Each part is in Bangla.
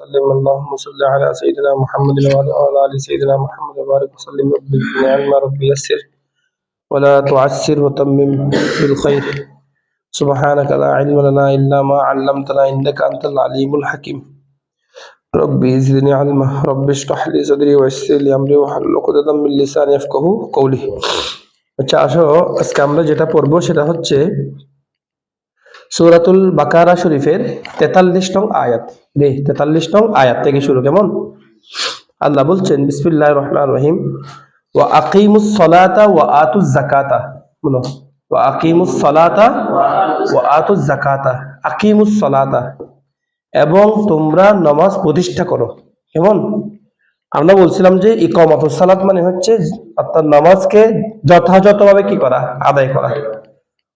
وسلم اللهم صل على سيدنا محمد وعلى آل سيدنا محمد وبارك وسلم رب زدنا علما رب يسر ولا تعسر وتمم بالخير سبحانك لا علم لنا إلا ما علمتنا إنك أنت العليم الحكيم ربي زدني علما رب اشرح لي صدري ويسر لي أمري واحلل عقدة من لساني يفقهوا قولي। আচ্ছা আসো আজকে আমরা যেটা পড়বো সেটা হচ্ছে সূরাতুল বাকারা শরীফের 43 নং আয়াত। 43 নং আয়াত থেকে শুরু। কেমন? আল্লাহ বলছেন বিসমিল্লাহির রহমানির রহিম ওয়া আকিমুস সালাতা ওয়া আতুজ যাকাতা। বলো ওয়া আকিমুস সালাতা ওয়া আতুজ যাকাতা। আকিমুস সালাতা এবং তোমরা নামাজ প্রতিষ্ঠা করো। কেমন? আমরা বলছিলাম যে ইকামাতুস সালাত মানে হচ্ছে অর্থাৎ নামাজকে যথাযথভাবে কি করা, আদায় করা,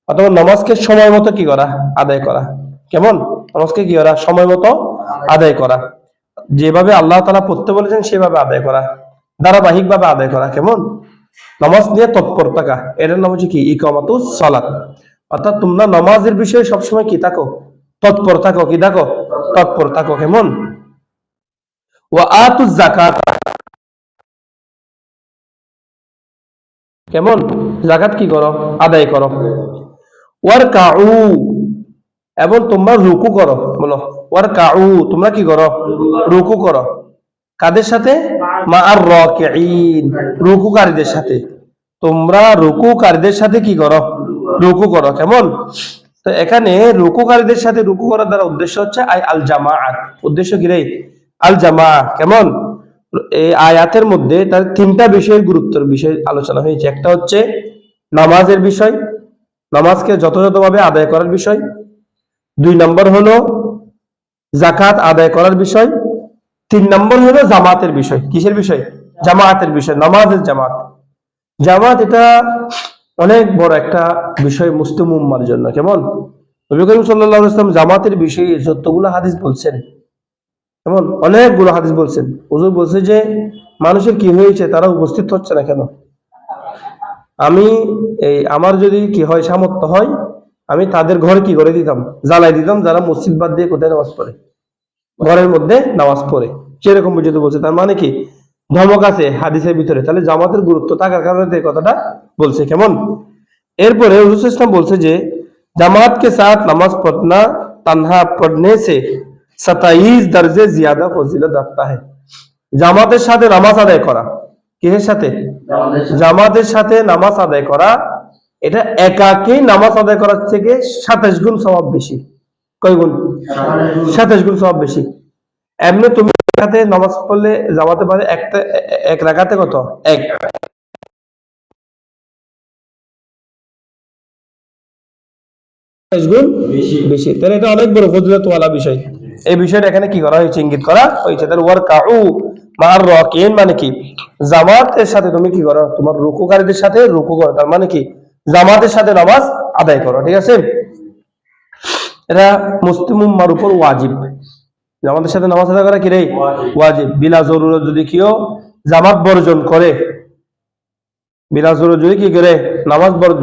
অথবা নামাজকে সময় মতো কি করা, আদায় করা। কেমন? নামাজকে কি করা, সময় মতো আদায় করা, যেভাবে আল্লাহ তাআলা পড়তে বলেছেন সেভাবে আদায় করা, ধারাবাহিক ভাবে আদায় করা। কেমন? নামাজ নিয়ে তৎপর থাকা, এটার নাম হচ্ছে কি ইকামাতুস সালাত। অর্থাৎ তোমরা নামাজের বিষয়ে সবসময় কি থাকো, তৎপর থাকো। কি থাকো? তৎপর থাকো। কেমন? ওয়া আতুজ যাকাত। কেমন? যাকাত কি করো, আদায় করো। ওয়ারকাউ এবং তোমরা রুকু করো। বলো ওয়ারকাউ, তোমরা কি করো, রুকু করো। কাদের সাথে? মা'আর রাকিঈন, রুকুকারীদের সাথে। তোমরা রুকুকারীদের সাথে কি করো, রুকু করো। কেমন? তো এখানে রুকুকারীদের সাথে রুকু করার দ্বারা উদ্দেশ্য হচ্ছে আল জামাআত। উদ্দেশ্য কি রে? আল জামাআ। কেমন? এই আয়াতের মধ্যে তার তিনটা বিষয়ের গুরুত্বের বিষয় আলোচনা হয়েছে। একটা হচ্ছে নামাজের বিষয়, নামাজকে যথাযথভাবে আদায় করার বিষয়। 2 নম্বর হলো যাকাত আদায় করার বিষয়। 3 নম্বর হলো জামাতের বিষয়। কিসের বিষয়? জামাতের বিষয়, নামাজের জামাত। জামাত এটা অনেক বড় একটা বিষয় মুসলিম উম্মার জন্য। কেমন? নবী করিম সাল্লাল্লাহু আলাইহি ওয়াসাল্লাম জামাতের বিষয়ে যতগুলো হাদিস বলছেন, কেমন অনেকগুলো হাদিস বলছেন। হুজুর বলছে যে মানুষের কি হয়েছে, তারা উপস্থিত হচ্ছে না কেন? আমি আমার যদি কি হয়, সামর্থ্য হয়, আমি তাদের ঘর কি করে দিতাম, জ্বালাই দিতাম, যারা মসজিদ বাদ দিয়ে কোথায় নামাজ পড়ে, ঘরের মধ্যে নামাজ পড়ে। সেরকম বুঝতে বলছে। তার মানে কি ধমক আছে হাদিসের ভিতরে। তাহলে জামাতের গুরুত্ব থাকার কারণে এই কথাটা বলছে। কেমন? এরপরে হুজুর ইসলাম বলছে যে জামাত के साथ नमाज पढ़ना तन्हा पढ़ने से 27 दर्जे ज्यादा फजीलत रखता है। জামাতের সাথে নামাজ আদায় করা, কিসের সাথে? জামাতের সাথে নামাজ আদায় করা, এটা একাকী নামাজ আদায় করার থেকে 27 গুণ সওয়াব বেশি। কয় গুণ? 27 গুণ সওয়াব বেশি। এমনি তুমি রাকাতে নামাজ পড়লে জামাতে পারে একটা এক রাকাতে কত? এক গুণ বেশি। তাহলে এটা অনেক বড় ফজিলতওয়ালা বিষয়। এই বিষয়টা এখানে কি করা হয়েছে, ইঙ্গিত করা হয়েছে। তাহলে ওয়ারকাউ মা'আর রাকিঈন মানে কি জামাতের সাথে তুমি কি করো, তোমার রুকুকারীদের সাথে রুকু করো। তার মানে কি জামাতের সাথে নামাজ আদায় করো। ঠিক আছে? এটা মুসলিম উম্মার উপর ওয়াজিব। জামাতের সাথে নামাজ আদায় করা কি রে? ওয়াজিব। বিনা জরুরত যদি কেউ জামাত বর্জন করে, বিনা জরুরত যদি কি করে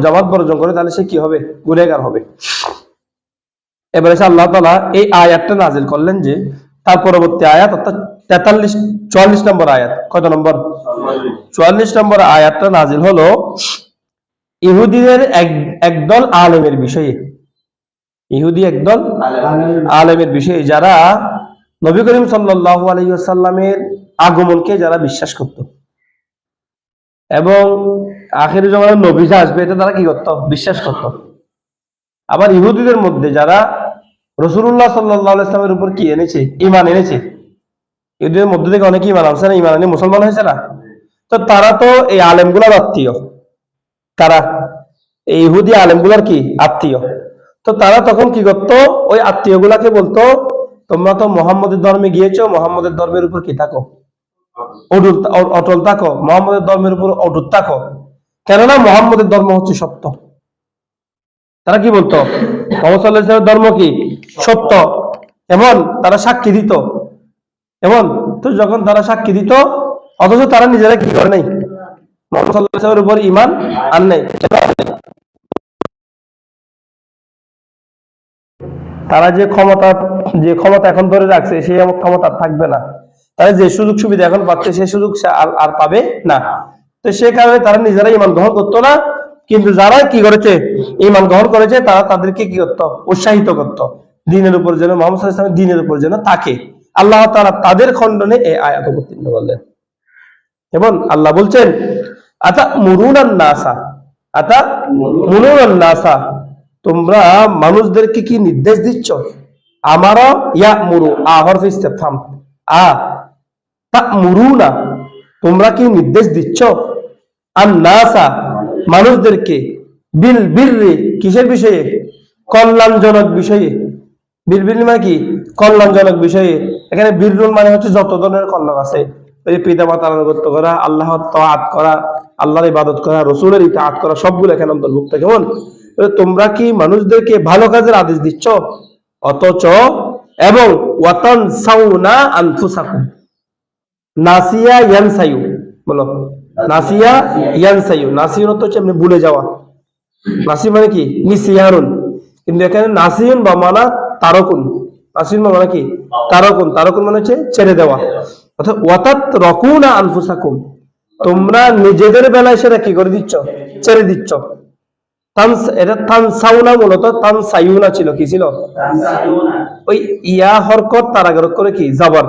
জামাত বর্জন করে, তাহলে সে কি হবে? গুনাহগার হবে। এবারে আল্লাহ তাআলা এই আয়াতটা নাজিল করলেন যে তার পরবর্তী আয়াত অর্থাৎ 44 নম্বর আয়াত। কত নম্বর? 44 নম্বর আয়াতটা নাজিল হলো ইহুদিদের একদল আলেমের বিষয়ে। ইহুদি একদল আলেমের বিষয়ে, যারা নবী করিম সাল্লাল্লাহু আলাইহি ওয়াসাল্লামের আগমনকে যারা বিশ্বাস করত এবং আখির জামানায় নবী যে আসবে এটা তারা কি করত? বিশ্বাস করত। আবার ইহুদিদের মধ্যে যারা রাসূলুল্লাহ সাল্লাল্লাহু আলাইহি ওয়াসাল্লামের উপর কি এনেছে, ঈমান এনেছে, ইহুদিদের মধ্যে থেকে অনেকে ঈমান আনছে না, ঈমান এনে মুসলমান হয়েছে না। তো তারা তো এই আলেমগুলোর আত্মীয়। তারা এই ইহুদি আলেমগুলোর কি আত্মীয়। তো তারা তখন কি করত, ওই আত্মীয় গুলাকে বলতো তোমরা তো মুহাম্মদের ধর্মে গিয়েছো, মুহাম্মদের ধর্মের উপর কি থাকো, অটল থাকো, মুহাম্মদের ধর্মের উপর অটুট থাকো, কেননা মুহাম্মদের ধর্ম হচ্ছে সত্য। তারা কি বলতো? মুহাম্মদ সাল্লাল্লাহু আলাইহি ওয়াসাল্লামের ধর্ম কি সত্য। এমন তারা সাক্ষী দিত। এমন তো যখন তারা সাক্ষী দিত, অথচ তারা নিজেরা কি করে নাই, মুহাম্মদ সাল্লাল্লাহু আলাইহি ওয়াসাল্লামের উপর ঈমান আন নাই। তারা যে ক্ষমতা এখন ধরে রাখছে সেই ক্ষমতা আর থাকবে না। তারা যে সুযোগ সুবিধা এখন পাচ্ছে সেই সুযোগ সে আর পাবে না। তো সে কারণে তারা নিজেরা ইমান গ্রহণ করতো না, কিন্তু যারা কি করেছে ইমান গ্রহণ করেছে তারা তাদেরকে কি করত, উৎসাহিত করত দিনের উপর যেন, মোহাম্মদ সাল্লাল্লাহু আলাইহি ওয়াসাল্লামের দিনের উপর যেন থাকে। আল্লাহ তাআলা তাদের খণ্ডনে এই আয়াত অবতীর্ণ করলেন। এবং আল্লাহ বলছেন আতা মুরুনান নাসা, আতা মুরুনান নাসা, তোমরা মানুষদেরকে কি নির্দেশ দিচ্ছ? আমারা ইয়া মুরু, আ হরফে ইস্তিফহাম, আ তা মুরুনা, তোমরা কি নির্দেশ দিচ্ছ? আন নাসা, মানুষদেরকে, বিল বিররি, কিসের বিষয়ে? কল্যাণজনক বিষয়ে। বিল বিররি মানে কি? কল্যাণজনক বিষয়ে। এখানে বিররুল মানে হচ্ছে যত ধরনের কল্যাণ আছে, ওই যে পিতা মাতার আনুগত্য করা, আল্লাহর তাআত করা, আল্লাহর ইবাদত করা, রাসূলের ইতাআত করা, সবগুলো এখানে অন্তর্ভুক্ত। কেমন? তোমরা কি মানুষদেরকে ভালো কাজের আদেশ দিচ্ছ, অথচ এবং ওয়াতান সাউনা আনফুসাকুম, নাসিয়া ইয়ানসায়ু, বলো নাসিয়া ইয়ানসায়ু। নাসিয়ুন তো হচ্ছে এমনি ভুলে যাওয়া, নাসি মানে কি? নিসিয়ারুন। কিন্তু এখানে নাসিয়ুন বা মানা তারকুন, নাসিয়ুন বা মানে কি? তারকুন। তারকুন মানে হচ্ছে ছেড়ে দেওয়া। অর্থাৎ ওয়াতাত রকুনা আনফুসাকুম, তোমরা নিজেদের বেলায় সেটা কি করে দিচ্ছ? ছেড়ে দিচ্ছ। এটা তানসাউনা মূলত তানসায়ুনা ছিল, কি ছিল? ওই ইয়া হরকত তার আগে করে কি জবর,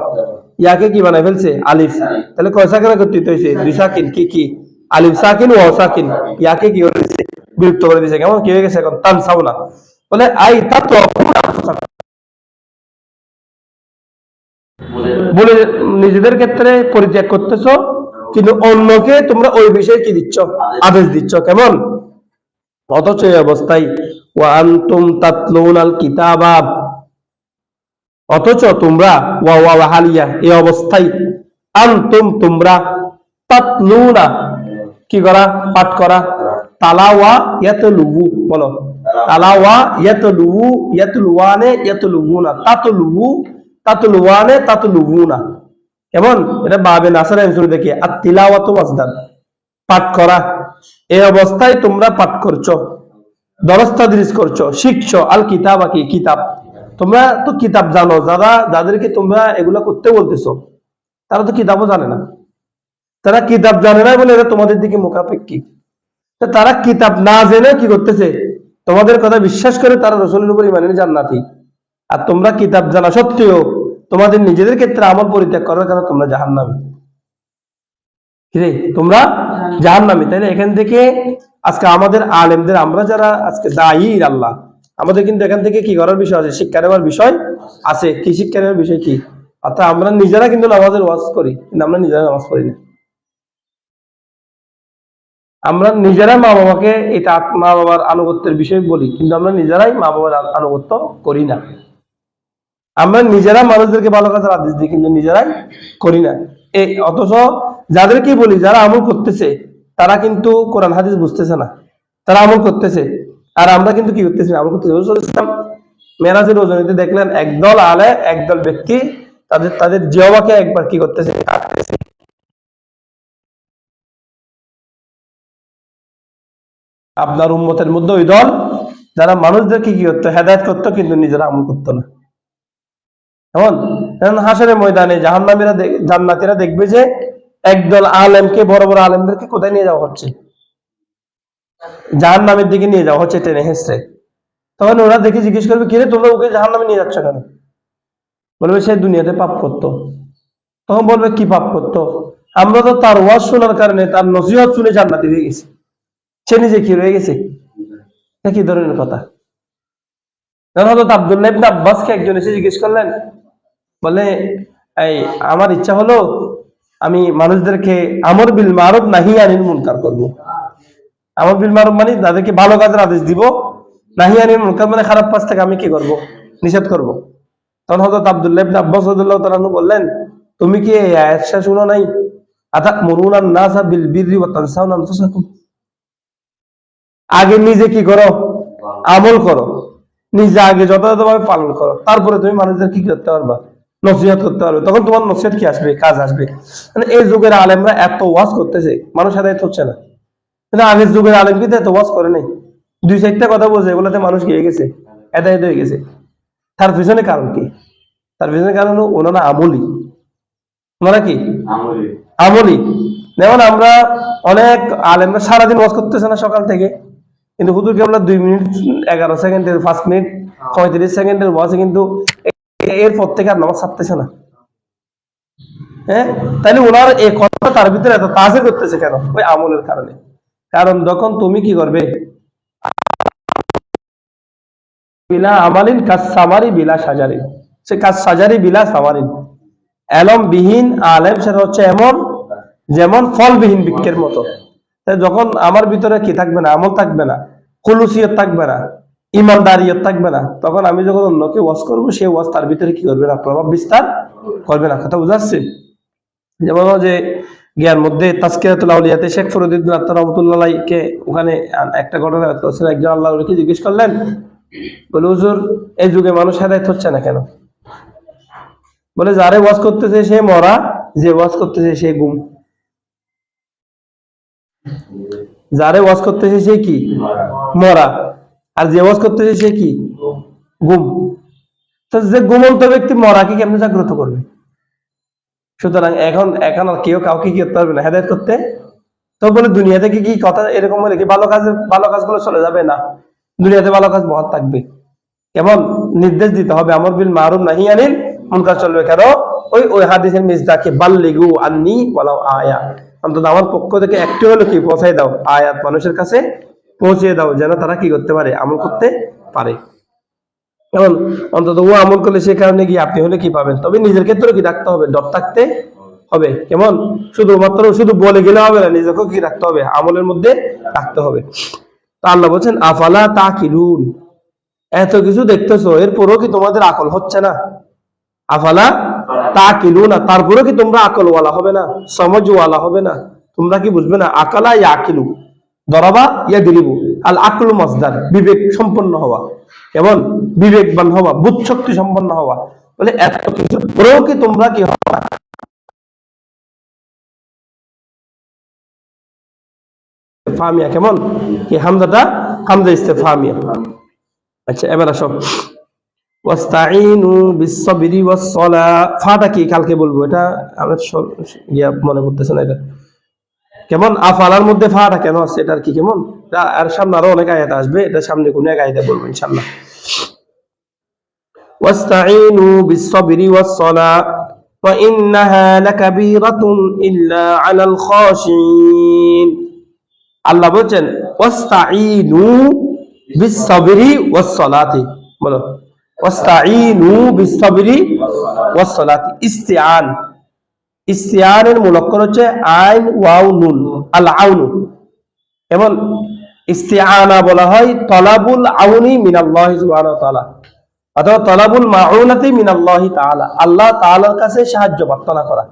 ইয়াকে কি বানাই ফেলছে? আলিফ। তাহলে কয় সাকিন একত্রিত হয়েছে? দুই সাকিন। কি কি? আলিফ সাকিন, ওয়াও সাকিন। ইয়াকে কি করে দিয়েছে? বিলুপ্ত করে দিয়েছে। কেমন? কি হয়ে গেছে এখন? তানসাউনা। বলে আই তাত বলে নিজেদের ক্ষেত্রে পরিত্যাগ করতেছো, কিন্তু অন্যকে তোমরা ওই বিষয়ে কি দিচ্ছ? আদেশ দিচ্ছ। কেমন? অথচ এই অবস্থায় ওয়া আনতুম তাতলুনাল কিতাবা, অথচ তোমরা, ওয়া ওয়া হালিয়া, এই অবস্থায়, আনতুম তোমরা, তাতলুনা কি করা? পাঠ করা। তালাওয়া ইয়াতলুবু, বলো তালাওয়া ইয়াতলুবু, ইয়াতলুওয়ানে ইয়াতলুবুনা, তাতলুবু তাতলুওয়ানে তাতলুবুনা। কেমন? এটা বাবে নাসারা এনসুর দেখি আর তিলাওয়াতু মাসদার, পাঠ করা। এই অবস্থায় তোমরা পাঠ করছো, দরস্তাদরিস করছো, শিখছো। আল কিতাবা কি? কিতাব। তোমরা তো কিতাব জানো, যাদেরকে তোমরা এগুলা করতে বলতেছো তারা তো কিতাবও জানে না। তারা কিতাব জানে না বলে এরা তোমাদের দিকে মুখাপেক্ষী। তারা কিতাব না জেনে কি করতেছে? তোমাদের কথা বিশ্বাস করে তারা রাসূলের উপর ঈমান এনে জান্নাতি। আর তোমরা কিতাব জানা সত্ত্বেও তোমাদের নিজেদের ক্ষেত্রে আমল পরিত্যাগ করার কারণে তোমরা জাহান্নামী। কি রে? তোমরা জাহান্নামী। তাইলে এখান থেকে আজকে আমাদের আলেমদের, আমরা যারা আজকে দায়ী আল্লাহ, আমাদের কিন্তু এখান থেকে কি করার বিষয় আছে? শিক্ষা নেওয়ার বিষয় আছে। কি শিক্ষা নেওয়ার বিষয়? কি? অর্থাৎ আমরা নিজেরা কিন্তু নামাজের ওয়াজ করি, কিন্তু আমরা নিজেরা নামাজ পড়ি না। আমরা নিজেরাই মা বাবাকে, এটা মা বাবার আনুগত্যের বিষয় বলি, কিন্তু আমরা নিজেরাই মা বাবার আনুগত্য করি না। আমরা নিজেরা মানুষদেরকে ভালো কাজের আদেশ দিই, কিন্তু নিজেরাই করি না। এই অথচ যাদেরকে বলি, যারা আমল করতেছে, তারা কিন্তু কোরআন হাদিস বুঝতেছে না, তারা আমল করতেছে। আর আমরা কিন্তু কি করতেছি? আমল করতেছি। রাসূল ইসলাম মেরাজের রজনীতে দেখলেন একদল আলে, একদল ব্যক্তি তাদের জিহ্বাকে একবার কি করতেছে? কাটতেছে। আপনার উম্মতের মধ্যে ওই দল যারা মানুষদেরকে কি করতো? হেদায়েত করতো, কিন্তু নিজেরা আমল করতো না। এখন হাসরের ময়দানে জাহান্নামীরা, জান্নাতীরা দেখবে যে একদল আলেমকে, বড় বড় আলেমদেরকে কোথায় নিয়ে যাওয়া হচ্ছে? জাহান্নামের দিকে নিয়ে যাওয়া হচ্ছে টেনে হেসড়ে। তখন ওরা দেখে জিজ্ঞেস করবে, কিরে তোমরা ওকে জাহান্নামে নিয়ে যাচ্ছ কেন? বলবে সে দুনিয়াতে পাপ করতো। তখন বলবে কি পাপ করতো? আমরা তো তার ওয়াজ শোনার কারণে, তার নসিহত শুনে জান্নাতি হয়ে গেছি। সে নিজে কি রয়ে গেছে? কি ধরনের কথা? হযরত আব্দুল্লাহ ইবনে আব্বাসকে একজন এসে জিজ্ঞেস করলেন, বলে এই আমার ইচ্ছা হলো আমি মানুষদেরকে আমর বিল মারুফ নাহি আনিল মুনকার করব। আমর বিল মারুফ মানে তাদেরকে ভালো কাজের আদেশ দিব, নাহি আনিল মুনকার মানে খারাপ কাজ থেকে আমি কি করব? নিষেধ করব। তখন হযরত আব্দুল্লাহ ইবনে আব্বাস রাদিয়াল্লাহু তাআলা আনহু বললেন, তুমি কি এই আয়াতটা শুনো নাই? আতা'মুরুনান নাসা বিল বিররি ওয়া তানসাউনা আনফুসাকুম। আগে নিজে কি করো? আমল করো। নিজে আগে যথাযথভাবে পালন করো, তারপরে তুমি মানুষদের কি করতে পারবা? নসিহত করতে পারবে। তখন তোমার নসিহত কি আসবে? কাজ আসবে। মানে এই যুগের আলেমরা এত ওয়াজ করতেছে, মানুষ হেদায়েত হচ্ছে না। কিন্তু আগের যুগের আলেম কিন্তু এত ওয়াজ করে নাই, দুই চারটা কথা বলছে, এগুলোতে মানুষ গিয়ে গেছে, হেদায়েত হয়ে গেছে। তার পিছনে কারণ কি? তার পিছনে কারণ হলো ওনারা আমলি। ওনারা কি আমলি। যেমন আমরা অনেক আলেমরা সারাদিন ওয়াজ করতেছে না সকাল থেকে, কিন্তু হুজুর কেবল 2 মিনিট 11 সেকেন্ডের 5 মিনিট 35 সেকেন্ডের ওয়াজে কিন্তু এরপর থেকে আর নামাজ ছাড়তেছে না। হ্যাঁ, তাহলে ওনার এই কথা তার ভিতরে এত তাজির করতেছে কেন? ওই আমলের কারণে। কারণ যখন তুমি কি করবে, বিলা আমালিন কাজ সামারি বিলা সাজারি, সে কাজ সাজারি বিলা সামারিন, এলম বিহীন আলেম সেটা হচ্ছে এমন যেমন ফলবিহীন বৃক্ষের মতো। যখন আমার ভিতরে কি থাকবে না, আমল থাকবে না, খুলুসিয়ত থাকবে না, ইমানদারিয়ত থাকবে না, তখন আমি যখন অন্যকে ওয়াজ করবো, সেই ওয়াজ তার ভিতরে কি করবে না, প্রভাব বিস্তার করবে না। কথা বুঝাচ্ছে? যেমন যে জ্ঞান মধ্যে তাজকিরাতুল আউলিয়াতে শেখ ফরিদউদ্দিন আত্মা রহমতুল্লাহকে ওখানে একটা ঘটনা হচ্ছে, একজন আল্লাহকে জিজ্ঞেস করলেন, বলে হুজুর এই যুগে মানুষ হেদায়েত হচ্ছে না কেন? বলে যারে ওয়াজ করতেছে সে মরা, যে ওয়াজ করতেছে সে গুম। যারে ওয়াজ করতেছে সে কি মরা, আর যে ওয়াজ করতেছে সে কি গুম। তো যে ঘুমন্ত ব্যক্তি মরাকে কেমনে জাগ্রত করবে? সুতরাং এখন এখন আর কেউ কাউকে কি করতে পারবে না হেদায়েত করতে। তো বলে দুনিয়া থেকে কি কথা এরকম হলে কি ভালো কাজগুলো চলে যাবে না? দুনিয়াতে ভালো কাজ বহুত থাকবে। কেমন নির্দেশ দিতে হবে, আমর বিল মারুফ নাহি আনিল মুনকার চলবে কেন? ওই হাদিসের মিজদাকে বাল্লিগু আন্নি ওয়ালাউ আয়া, অন্তত আমার পক্ষ থেকে একটু হলো কি পৌঁছাই দাও, আয়াত মানুষের কাছে পৌঁছে দাও, যেন তারা কি করতে পারে, আমল করতে পারে। কারণ অন্তত ও আমল করলে সে কারণে গিয়ে আপনি হলে কি পাবেন। তবে নিজের ক্ষেত্রে কি রাখতে হবে, ডর থাকতে হবে। কেমন শুধুমাত্র শুধু বলে গেলে হবে না, নিজেকেও কি রাখতে হবে, আমলের মধ্যে রাখতে হবে। তা আল্লাহ বলছেন আফালা তাকিলুন, এত কিছু দেখতেছো এরপরও কি তোমাদের আকল হচ্ছে না? আফালা তাকিলুন, তারপরও কি তোমরা আকল ওয়ালা হবে না, সমঝওয়ালা হবে না? তোমরা কি বুঝবে না? আকালা ইয়াকিলু দরাবা ইয়াদরিবু, আল আকলু মাসদার, বিবেক সম্পন্ন হওয়া, কেমন বিবেকবান হওয়া, বুদ্ধ শক্তি সম্পন্ন হওয়া। বলে এত কিছু পরেও কি তোমরা কি হওয়া ফামিয়া, কেমন কি হামজাটা হামজা ইস্তেফামিয়া। আচ্ছা এবার আসো, ওয়াস্তাইনু বিসসাবরি ওয়াসসালা, ফাটা কি কালকে বলবো, এটা আমার মনে পড়তেছে না। এটা কেমন আফালার মধ্যে ফাটা কেন আছে, এটা আর কি কেমন, আর সামনে আরো অনেক আয়াত আসবে, এটা সামনে কোন এক আয়াতে বলবো ইনশাআল্লাহ। ওয়াস্তাইনু বিসসাবরি ওয়াসসালা ওয়া ইন্নাহা লাকাবীরাতুন ইল্লা আলাল খাশিন। আল্লাহ বলেন ওয়াস্তাইনু বিসসাবরি ওয়াসসালাতি, বলো ওয়াস্তাইনু বিসসাবরি ওয়াসসালাতি। ইস্তিআন, ইস্তিআনের মূল অক্ষর হচ্ছে আইন ওয়াও নুন, আল আউনু। এবং ইস্তিআনা বলা হয় তলাবুল আউনি মিনাল্লাহি সুবহানাহু ওয়া তাআলা, অথবা তলাবুল মাউনাতি মিনাল্লাহি তাআলা, আল্লাহ তাআলার কাছে সাহায্য প্রার্থনা করা,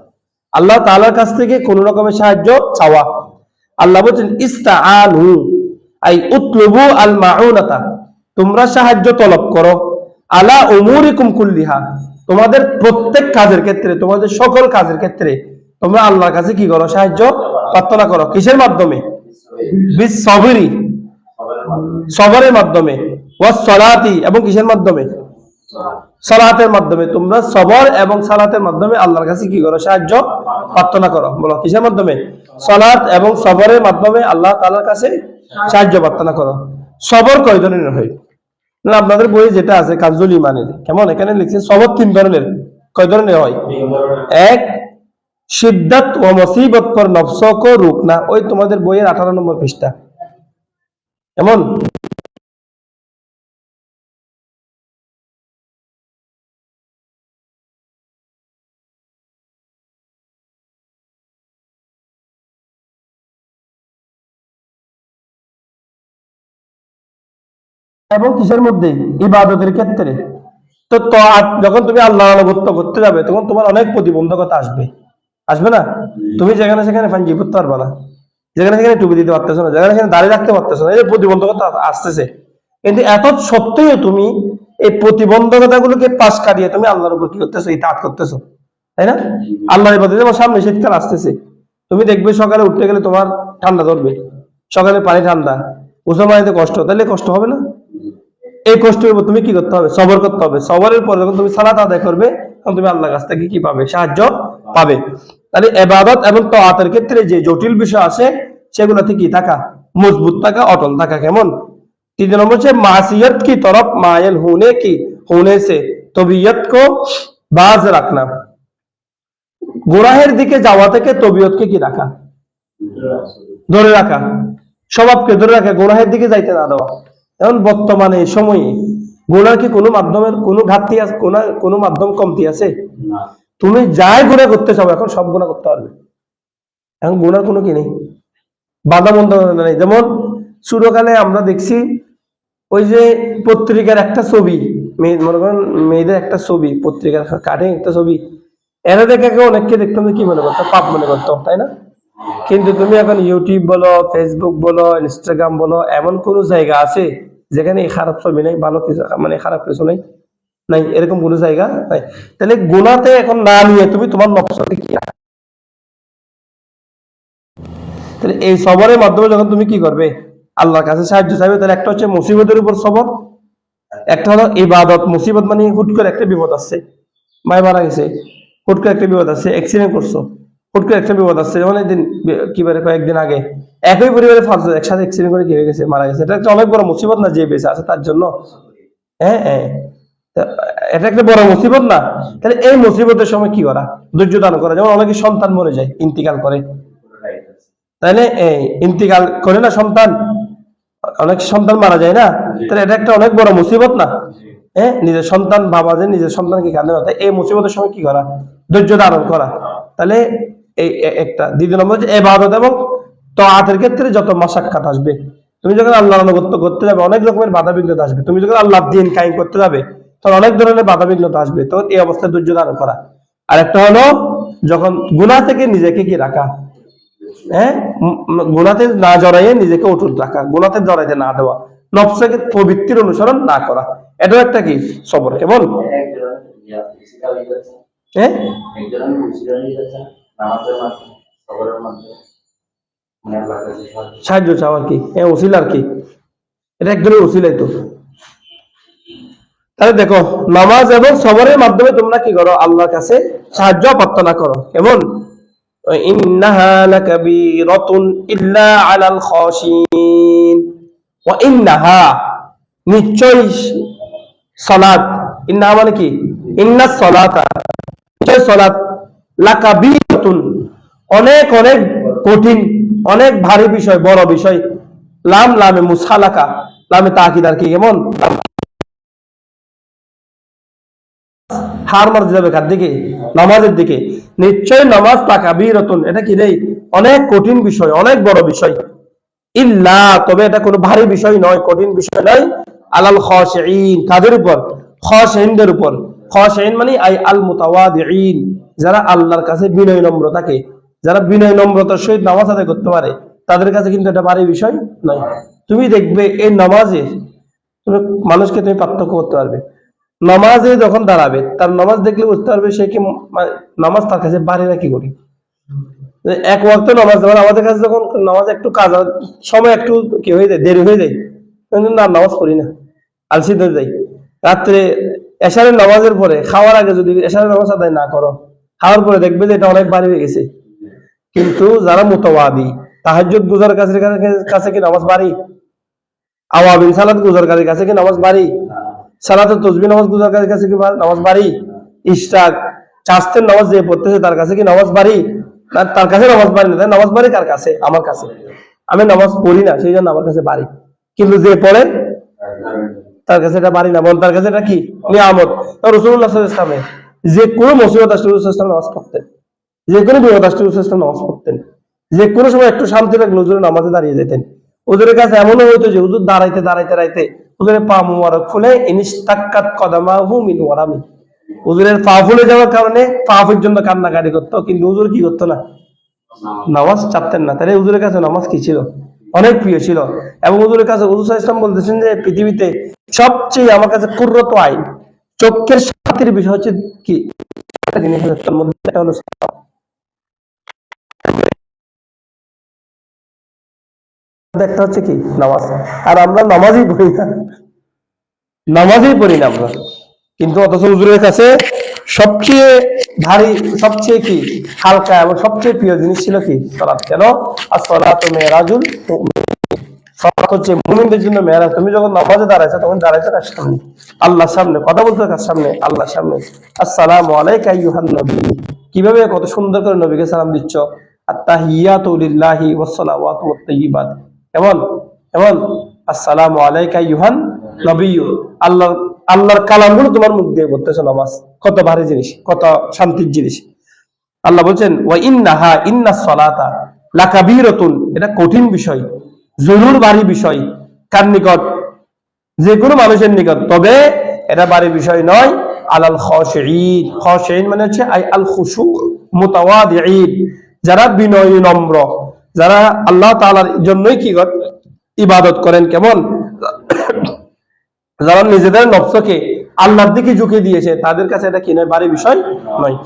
আল্লাহ তাআলার কাছ থেকে কোন রকমের সাহায্য চাওয়া। আল্লাহ বলছেন ইস্তাআনু আই উতলুবু আল মাউনাতা, তোমরা সাহায্য তলব করো, আলা উমুরিকুম কুল্লিহা, তোমাদের প্রত্যেক কাজের ক্ষেত্রে, তোমাদের সকল কাজের ক্ষেত্রে তোমরা আল্লাহর কাছে কি করো, সাহায্য প্রার্থনা করো। কিসের মাধ্যমে? বিসসবরি, সবরের মাধ্যমে, ওয়াসসালাতি, এবং কিসের মাধ্যমে? সালাতের মাধ্যমে। তোমরা সবর এবং সালাতের মাধ্যমে আল্লাহর কাছে কি করো, সাহায্য প্রার্থনা করো। বলো কিসের মাধ্যমে? সালাত এবং সবরের মাধ্যমে আল্লাহ তাআলার কাছে সাহায্য প্রার্থনা করো। সবর কয় ধরনের হয় না? আপনাদের বই যেটা আছে কাজুল ইমানের, কেমন এখানে লিখছে সবর 3 ধরনের। কয় ধরনের হয়? এক, শিদ্দাত ও মুসিবত পর নফস কো রুকনা, ওই তোমাদের বইয়ের 18 নম্বর পৃষ্ঠা। কেমন এবং কিসের মধ্যে? ইবাদতের ক্ষেত্রে। তো যখন তুমি আল্লাহ আনুগত্য করতে যাবে, তখন তোমার অনেক প্রতিবন্ধকতা আসবে, আসবে না? তুমি যেখানে সেখানে পাঞ্জি পড়তে পারবে না, যেখানে সেখানে টুপি দিতে পারতেছো না, যেখানে সেখানে দাঁড়িয়ে রাখতে পারতেছো না, এই যে প্রতিবন্ধকতা আসতেছে। কিন্তু এত সত্ত্বেও তুমি এই প্রতিবন্ধকতা গুলোকে পাশ কাটিয়ে তুমি আল্লাহর উপর কি করতেছো, ইতাআত করতেছো, তাই না? আল্লাহর ইবাদত। যেমন সামনে শীতকাল আসতেছে, তুমি দেখবে সকালে উঠতে গেলে তোমার ঠান্ডা ধরবে, সকালে পানি ঠান্ডা, গোসল পানিতে কষ্ট, তাহলে কষ্ট হবে না? এই কষ্টের উপর তুমি কি করতে হবে? সবর করতে হবে। সবরের পর যখন তুমি সালাত আদায় করবে তখন তুমি আল্লাহর কাছ থেকে কি পাবে? সাহায্য পাবে। তাহলে ইবাদত এবং তাআতের ক্ষেত্রে যে জটিল বিষয় আছে সেগুলোতে কি থাকা? মজবুত থাকা, অটল থাকা। কেমন? 3 নম্বর হচ্ছে मासियत की तरफ मायल होने से तबीयत को बाज रखना। গুনাহের দিকে যাওয়া থেকে তবিয়তকে কি রাখা? ধরে রাখা, স্বভাবকে ধরে রাখা, গুনাহের দিকে যাইতে না দেওয়া। এখন বর্তমানে সময়ে গুনার কি কোনো মাধ্যমের কোনো ঘাটতি আছে? কোনো মাধ্যম কমতি আছে? তুমি যাই গুনাহ করতে চাও এখন সব গুনাহ করতে পারবে। এখন গুনার কোনো কি নেই, বাধা বন্ধ নেই। যেমন শুরুকালে আমরা দেখছি ওই যে পত্রিকার একটা ছবি, মনে করেন মেয়েদের একটা ছবি, পত্রিকার কাটে একটা ছবি, এরা দেখে অনেককে দেখতাম যে কি মনে করতো? পাপ মনে করতো, তাই না? কিন্তু তুমি এখন ইউটিউব বলো, ফেসবুক বলো, ইনস্টাগ্রাম বলো, এমন কোন জায়গা আছে যেখানে এই খারাপ ছবি নেই, ভালো কিছু মানে খারাপ কিছু নেই? নাই, এরকম কোন জায়গা নাই। তাহলে গুনাতে এখন না নিয়ে তুমি তোমার নফসকে কি, তাহলে এই সবরের মাধ্যমে যখন তুমি কি করবে? আল্লাহর কাছে সাহায্য চাইবে। তাহলে একটা হচ্ছে মুসিবতের উপর সবর, একটা হলো ইবাদত। মুসিবত মানে হুট করে একটা বিপদ আসছে, ভাই মারা গেছে, হুট করে একটা বিপদ আসছে, অ্যাক্সিডেন্ট করছো, হুট করে একটা বিপদ আসছে। যেমন একদিন কিবারে কয়েকদিন আগে একই পরিবারে পাঁচজন একসাথে অ্যাক্সিডেন্ট করে কি হয়ে গেছে? মারা গেছে। এটা একটা অনেক বড় মুসিবত না? যে বেঁচে আছে তার জন্য। হ্যাঁ হ্যাঁ, এটা একটা বড় মুসিবত না? তাহলে এই মুসিবতের সময় কি করা? ধৈর্য দান করা। যেমন অনেকে সন্তান মরে যায়, ইন্তিকাল করে, তাইলে এই ইন্তিকাল করে না সন্তান, অনেক সন্তান মারা যায় না? তাহলে এটা একটা অনেক বড় মুসিবত না? হ্যাঁ, নিজের সন্তান, বাবা যে নিজের সন্তানকে কাঁদে না, তাই এই মুসিবতের সময় কি করা? ধৈর্য ধারণ করা। তাহলে এই একটা। দ্বিতীয় নম্বর হচ্ছে ইবাদত এবং তাআতের ক্ষেত্রে যত মাশাক্কাত আসবে, তুমি যখন আল্লাহর আনুগত্য করতে যাবে অনেক রকমের বাধা বিঘ্নতা আসবে। তুমি যখন আল্লাহর দ্বীন কায়েম করতে যাবে তখন অনেক ধরনের বাধা বিঘ্নতা আসবে, তো এই অবস্থায় ধৈর্য ধারণ করা। আর একটা হলো যখন গুনাহ থেকে নিজেকে কি রাখা, হ্যাঁ, গুনাতে না জড়াইয়ে নিজেকে অটুট রাখা, গুনাতে জড়াইতে না দেওয়া, নফসকে প্রবৃত্তির অনুসরণ না করা, এটাও একটা কি? সবর। কেমন? হ্যাঁ, সাহায্য চাও আর কি, হ্যাঁ, ওসিলা আর কি, এটা একদমই ওসিলাই তো। তাহলে দেখো, নামাজ এবং সবরের মাধ্যমে তোমরা কি করো? আল্লাহর কাছে সাহায্য প্রার্থনা করো। কেমন? ইন্নাহা লাকাবীরাতুন ইল্লা আলাল খাশিন। ওয়া ইন্নাহা, নিশ্চয় সালাত, ইন্নাহা মানে কি? ইন্নাস সালাতা, নিশ্চয় সালাত, লাকাবীরাতুন, অনেক অনেক কঠিন, অনেক ভারী বিষয়, বড় বিষয়। লামে মুসালাকা, লামে তাকিদ আর কি। কেমন? হার মারতে যাবে কার দিকে? নামাজের দিকে। নিশ্চয় নামাজ তাকাবীরাতুন, এটা কি রে? অনেক কঠিন বিষয়, অনেক বড় বিষয়। ইল্লা, তবে এটা কোনো ভারী বিষয় নয়, কঠিন বিষয় নয়। আলাল খাশিঈন, কাদের উপর? খাশিঈনদের উপর। খাশিঈন মানে আই আল মুতাওয়াদিঈন, যারা আল্লাহর কাছে বিনয় নম্র থাকে, যারা বিনয় নম্রতার সহিত নামাজ আদায় করতে পারে, তাদের কাছে কিন্তু এটা ভারী বিষয় নয়। তুমি দেখবে এই নামাজে তুমি মানুষকে তুমি পার্থক্য করতে পারবে। নামাজে যখন দাঁড়াবে তার নামাজ দেখলে বুঝতে পারবে সে কি নামাজ তার কাছে বাড়ে না কি করি। এক ওয়াক্ত নামাজ, যেমন আমাদের কাছে যখন নামাজ একটু কাজ সময় একটু কি হয়ে যায়, দেরি হয়ে যায়, না নামাজ পড়ি না, আলসি ধরে যাই। রাত্রে এশারের নামাজের পরে খাওয়ার আগে যদি এশারের নামাজ আদায় না করো, খাওয়ার পরে দেখবে যে এটা অনেক ভারী হয়ে গেছে। কিন্তু যারা মুতাওয়াদি, তাহাজ্জুদ গুজার কাছে কি নামাজ বাড়ি? আওয়াবিন সালাত গুজারকারীর কাছে কি নামাজ বাড়ি? সালাতে তসবিহ নামাজ গুজারকারীর কাছে কি নামাজ বাড়ি? ইশরাক চাস্তের নামাজ যে পড়তেছে তার কাছে কি নামাজ বাড়ি? না, তার কাছে নামাজ বাড়ি না। নামাজ বাড়ি কার কাছে? আমার কাছে। আমি নামাজ পড়ি না, সেই জন্য আমার কাছে বাড়ি। কিন্তু যে পড়ে তার কাছে এটা বাড়ি না, বল তার কাছে এটা কি? নিয়ামত। রাসূলুল্লাহ সাল্লাল্লাহু আলাইহি ওয়াসাল্লাম যে কোনো মুসিবত আসলে রাসূলুল্লাহ সাল্লাল্লাহু আলাইহি ওয়াসাল্লাম নামাজ পড়তেন, যে কোনো বিপদ আসলে রাসূলুল্লাহ সাল্লাল্লাহু আলাইহি ওয়াসাল্লাম নামাজ পড়তেন, যে কোনো সময় একটু শান্তি লাগলো হুজুর নামাজে দাঁড়িয়ে যেতেন। হুজুরের কাছে এমনও হইতো যে হুজুর দাঁড়াইতে দাঁড়াইতে দাঁড়াইতে হুজুরের পা মুবারক ফুলে ইনিস্তাক্কাত কদামাহু মিন ওয়ারামি, হুজুরের পা ফুলে যাওয়ার কারণে পা পর্যন্ত কান্নাকাটি করতো, কিন্তু হুজুর কি করতো না? নামাজ চাপতেন না। তাহলে হুজুরের কাছে নামাজ কি ছিল? অনেক প্রিয় ছিল। এবং হুজুরের কাছে হুজুর সাল্লাল্লাহু আলাইহি ওয়াসাল্লাম বলতেছেন যে পৃথিবীতে সবচেয়ে আমার কাছে কুররাত আইন, চোখের শান্তির বিষয় হচ্ছে কি? একটা জিনিস আছে, তার মধ্যে একটা হলো একটা হচ্ছে কি? নামাজ। আর আমরা নামাজই পড়ি না। নামাজই পড়ি না আমরা, কিন্তু অথচ হুজুরের কাছে সবচেয়ে ভারী, সবচেয়ে কি হালকা এবং সবচেয়ে প্রিয় জিনিস ছিল কি সালাত। কেন? আসসালাতু মিরাজুল মুমিন, সালাত হচ্ছে মুমিনদের জন্য মেরাজ। তুমি যখন নামাজে দাঁড়াইছো তখন দাঁড়াইছো কার সামনে? আল্লাহর সামনে। কথা বলছো কার সামনে? আল্লাহর সামনে। আসসালামু আলাইকা আইয়ুহান নবী, কিভাবে কত সুন্দর করে নবীকে সালাম দিচ্ছ। আত্তাহিয়াতু লিল্লাহি ওয়াস সালাওয়াতু ওয়াত তাইয়্যিবাত, কেমন কেমন? আসসালামু আলাইকা আইয়ুহান নবী, আল্লাহর কালামগুলো তোমার মুখ দিয়ে বলতেছো নামাজ। কত ভারী জিনিস, কত শান্তির জিনিস। আল্লাহ বলছেন ওয়া ইন্নাহা ইন্নাস সালাতা লাকাবীরাতুন, এটা কঠিন বিষয়, জরুর ভারী বিষয়। কার নিকট? যে কোনো মানুষের নিকট, তবে এটা ভারী বিষয় নয়। আলাল খাশিঈন, খাশিঈন মানে হচ্ছে আই আল খুশু মুতাওয়াদিঈন, যারা বিনয়ী নম্র, যারা আল্লাহ তাআলার জন্যই কি ইবাদত করেন। কেমন? যারা নিজেদের নফসকে আল্লাহর দিকে ঝুঁকে দিয়েছে, তাদের কাছে এটা কি নয়? ভারী বিষয় নয়।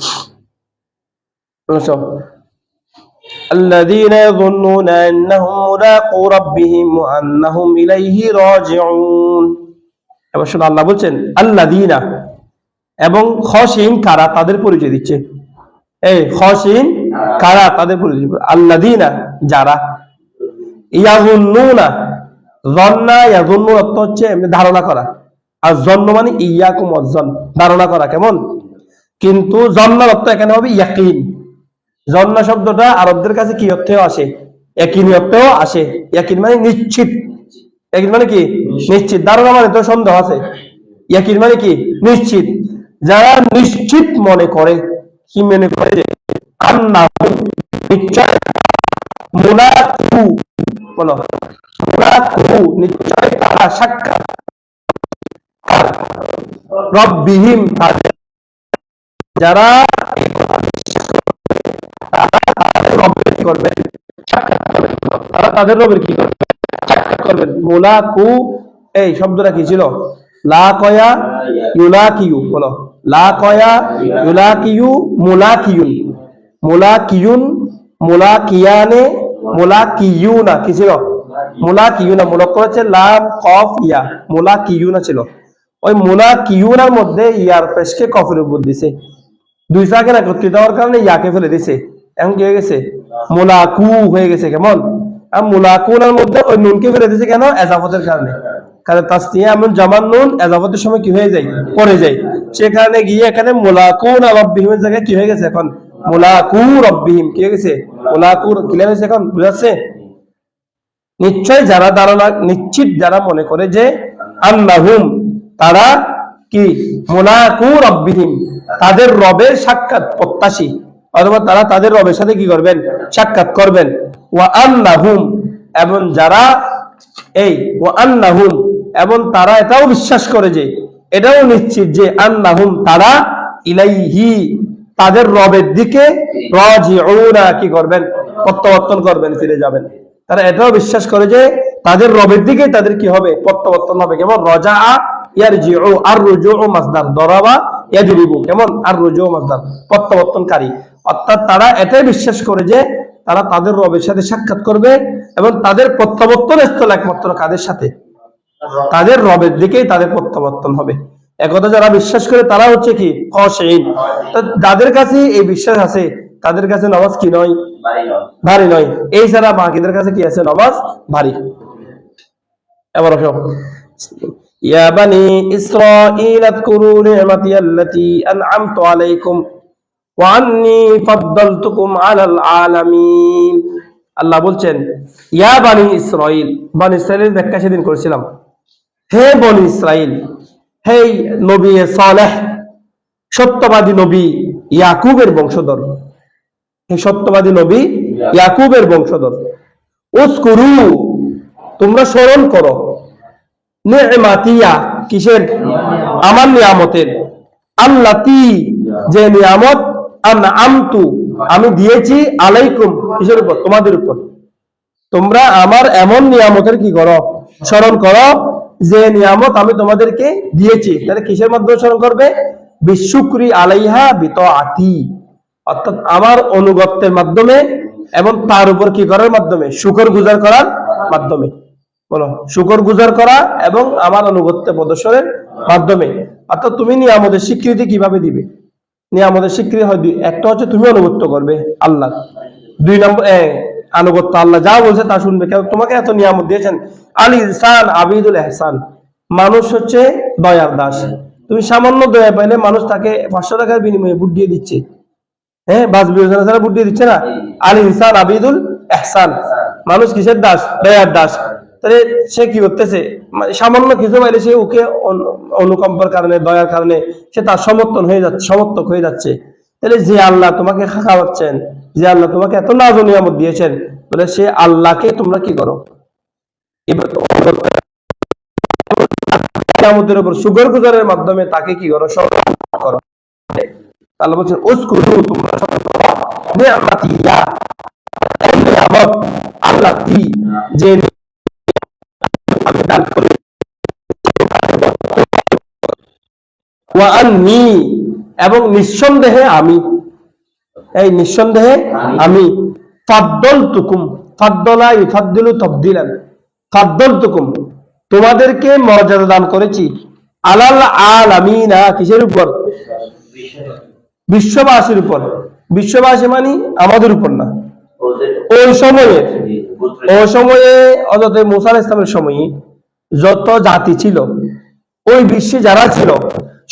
الذين يظنون أنهم ملاقو ربهم وأنهم إليه راجعون। এবার শুনুন, আল্লাহ বলছেন আল্লাযীনা, এবং খাশিঈন কারা তাদের পরিচয় দিচ্ছে। এই খাশিঈন কারা তাদের পরিচয়। আল্লাযীনা, যারা, ইয়াযুন্নুনা, যন্না ইয়াযুন্নু অর্থ হচ্ছে ধারণা করা, আর জন্ন মানে ইয়াকুম ওয়াজ্জন, ধারণা করা। কেমন? কিন্তু জন্নার অর্থ এখানে হবে ইয়াকিন। জন্না শব্দটা আরবদের কাছে কি অর্থেও আসে? ইয়াকিন অর্থেও আসে। ইয়াকিন মানে নিশ্চিত। ইয়াকিন মানে কি? নিশ্চিত। ধারণা মানে তো সন্দেহ আছে। ইয়াকিন মানে কি? নিশ্চিত। যারা নিশ্চিত মনে করে, কি মনে করে? যে আন্নাহু, নিশ্চয়, মুলাকু, বলো মুলাকু, নিশ্চয় তারা সাক্ষাৎ রব্বিহিম, যারা রবের কি করবেন? সাক্ষাৎ করবেন। তারা তাদের রবের কি করবেন? সাক্ষাৎ করবেন। মুলাকু, এই শব্দটা কি ছিল? লাকয়া ইউলাকিয়ু, বলো লাকয়া ইউলাকিয়ু, মুলাকিয়ুন, মুলাকিয়ুন, মুলাকিয়ানে, মুলাকিয়ুনা, কি ছিল? মুলাকিয়ুনা, মুলাক্কার হচ্ছে লাম কফ ইয়া, মুলাকিয়ুনা ছিল। ওই মুলাকিয়ুনার মধ্যে ইয়ার পেশকে কফের উপর দিছে, দুই সাকের একত্রিত হওয়ার কারণে ইয়াকে ফেলে দিছে। এখন কি হয়ে গেছে? মুলাকু হয়ে গেছে। কেমন? আর মুলাকুনার মধ্যে ওই নুনকে ফেলে দিছে কেন? এজাফতের কারণে। কারণ তাসনিয়া এমন জামান নুন এজাফতের সময় কি হয়ে যায়? পড়ে যায়। সেখানে গিয়ে এখানে মুলাকুনা রব্বিহিমের জায়গায় কি হয়ে গেছে? এখন মুলাকু রব্বিহিম কি হয়ে গেছে? মুলাকুর ক্লিয়ার হয়েছে। এখন বুঝাচ্ছে নিশ্চয় যারা ধারণা নিশ্চিত, যারা মনে করে যে আন্নাহুম, তারা কি মুলাকু রব্বিহিম, তাদের রবের সাক্ষাৎ প্রত্যাশী, অথবা তারা তাদের রবের সাথে কি করবেন? সাক্ষাৎ করবেন। ওয়া আন্নাহুম, এবং যারা এই ওয়া আন্নাহুম, এবং তারা এটাও বিশ্বাস করে যে, এটাও নিশ্চিত যে আন্নাহুম, তারা ইলাইহি, তাদের রবের দিকে রাজিউনা, কি করবেন? প্রত্যাবর্তন করবেন, ফিরে যাবেন। তারা এটাও বিশ্বাস করে যে তাদের রবের দিকে তাদের কি হবে? প্রত্যাবর্তন হবে। কেমন? রাজাআ ইয়ারজিউ, আর রুজুউ মাসদার, দরাবা ইয়াদরিবু, কেমন? আর রুজুউ মাসদার, প্রত্যাবর্তনকারী। অর্থাৎ তারা এটাই বিশ্বাস করে যে তারা তাদের রবের সাথে সাক্ষাৎ করবে, এবং তাদের প্রত্যাবর্তন স্থল একমাত্র কাদের সাথে? তাদের রবের দিকেই তাদের প্রত্যাবর্তন হবে। একথা যারা বিশ্বাস করে তারা হচ্ছে কি? খাশিঈন। যাদের কাছে এই বিশ্বাস আছে, তাদের কাছে নামাজ কি নয়? ভারী নয়। এই ছাড়া বাকিদের কাছে কি আছে? নামাজ ভারী। এবার আসো, ইয়া বানি ইসরাঈল আযকুরু নি'মাতি আল্লাতী আন'আমতু আলাইকুম ওয়া আন্নী ফাদ্দালতুকুম আলাল আলামিন। আল্লাহ বলছেন ইয়া বানি ইসরাঈল, বনি ইসরাঈলের ব্যাখ্যা সেদিন করেছিলাম। হে বনি ইসরাঈল, হে নবী সালেহ, সত্যবাদী নবী ইয়াকুবের বংশধর, হে সত্যবাদী নবী ইয়াকুবের বংশধর, উযকুরু, তোমরা স্মরণ করো, নি'মাতিয়া, কিসের? আমার নিয়ামতের, আল্লাতী, যে নিয়ামত, আন'আমতু, আমি দিয়েছি, আলাইকুম, কিসের উপর? তোমাদের উপর। তোমরা আমার এমন নিয়ামতের কি করো? স্মরণ করো, যে নিয়ামত আমি তোমাদেরকে দিয়েছি। তাহলে কিসের মাধ্যমে স্মরণ করবে? বিশুকরি আলাইহা বিতাআতি, অর্থাৎ আমার অনুগত্যের মাধ্যমে, এবং তার উপর কি করার মাধ্যমে? শুকর গুজার করার মাধ্যমে। বলো শুকর গুজার করা এবং আমার আনুগত্য প্রদর্শনের মাধ্যমে। অর্থাৎ তুমি নিয়ামতের স্বীকৃতি কিভাবে দিবে? নিয়ামতের স্বীকৃতি হয় দুই, একটা হচ্ছে তুমি আনুগত্য করবে আল্লাহ, দুই নম্বর আনুগত্য, আল্লাহ যা বলছে তা শুনবে। কেন তোমাকে এত নিয়ামত দিয়েছেন। আল ইনসান আবিদুল এহসান, মানুষ হচ্ছে দয়ার দাস। তুমি সামান্য দয়া পাইলে মানুষ তাকে 500 টাকার বিনিময়ে ভোট দিয়ে দিচ্ছে, হ্যাঁ, বাস বিবেচনা ছাড়া ভোট দিয়ে দিচ্ছে না। আল ইনসান আবিদুল এহসান, মানুষ কিসের দাস? দয়ার দাস। তাহলে সে কি করতেছে? সামান্য কিছু পাইলে সে ওকে অনুকম্পার কারণে, দয়ার কারণে সে তার সমর্থন হয়ে যাচ্ছে, সমর্থক হয়ে যাচ্ছে। তাহলে যে আল্লাহ তোমাকে খাওয়াচ্ছেন, যে আল্লাহ তোমাকে এত নাজ ও নিয়ামত দিয়েছেন, বলে সে আল্লাহকে তোমরা কি করো? নিয়ামতের উপর শুকর গুজারের মাধ্যমে তাকে কি করো? স্মরণ করো। আল্লাহ বলছেন উযকুরু, তোমরা স্মরণ করো নিয়ামাতিল্লাহ, নিয়ামত আল্লাহর, যে আমি দান করি, ওয়া আন্নী, এবং নিঃসন্দেহে আমি, এই নিঃসন্দেহে আমি, ফাদ্দালতুকুম, ফাদ্দালা ইউফাদ্দিলু তাফদীলান, ফাদ্দালতুকুম, তোমাদেরকে মর্যাদা দান করেছি, আলাল আলামিনা, কিসের উপর? বিশ্ববাসীর উপর। বিশ্ববাসী মানে আমাদের উপর না। ওই সময়ে, ওই সময়ে হযরত মুসা আলাইহিস সালামের সময়ে যত জাতি ছিল, ওই বিশ্বে যারা ছিল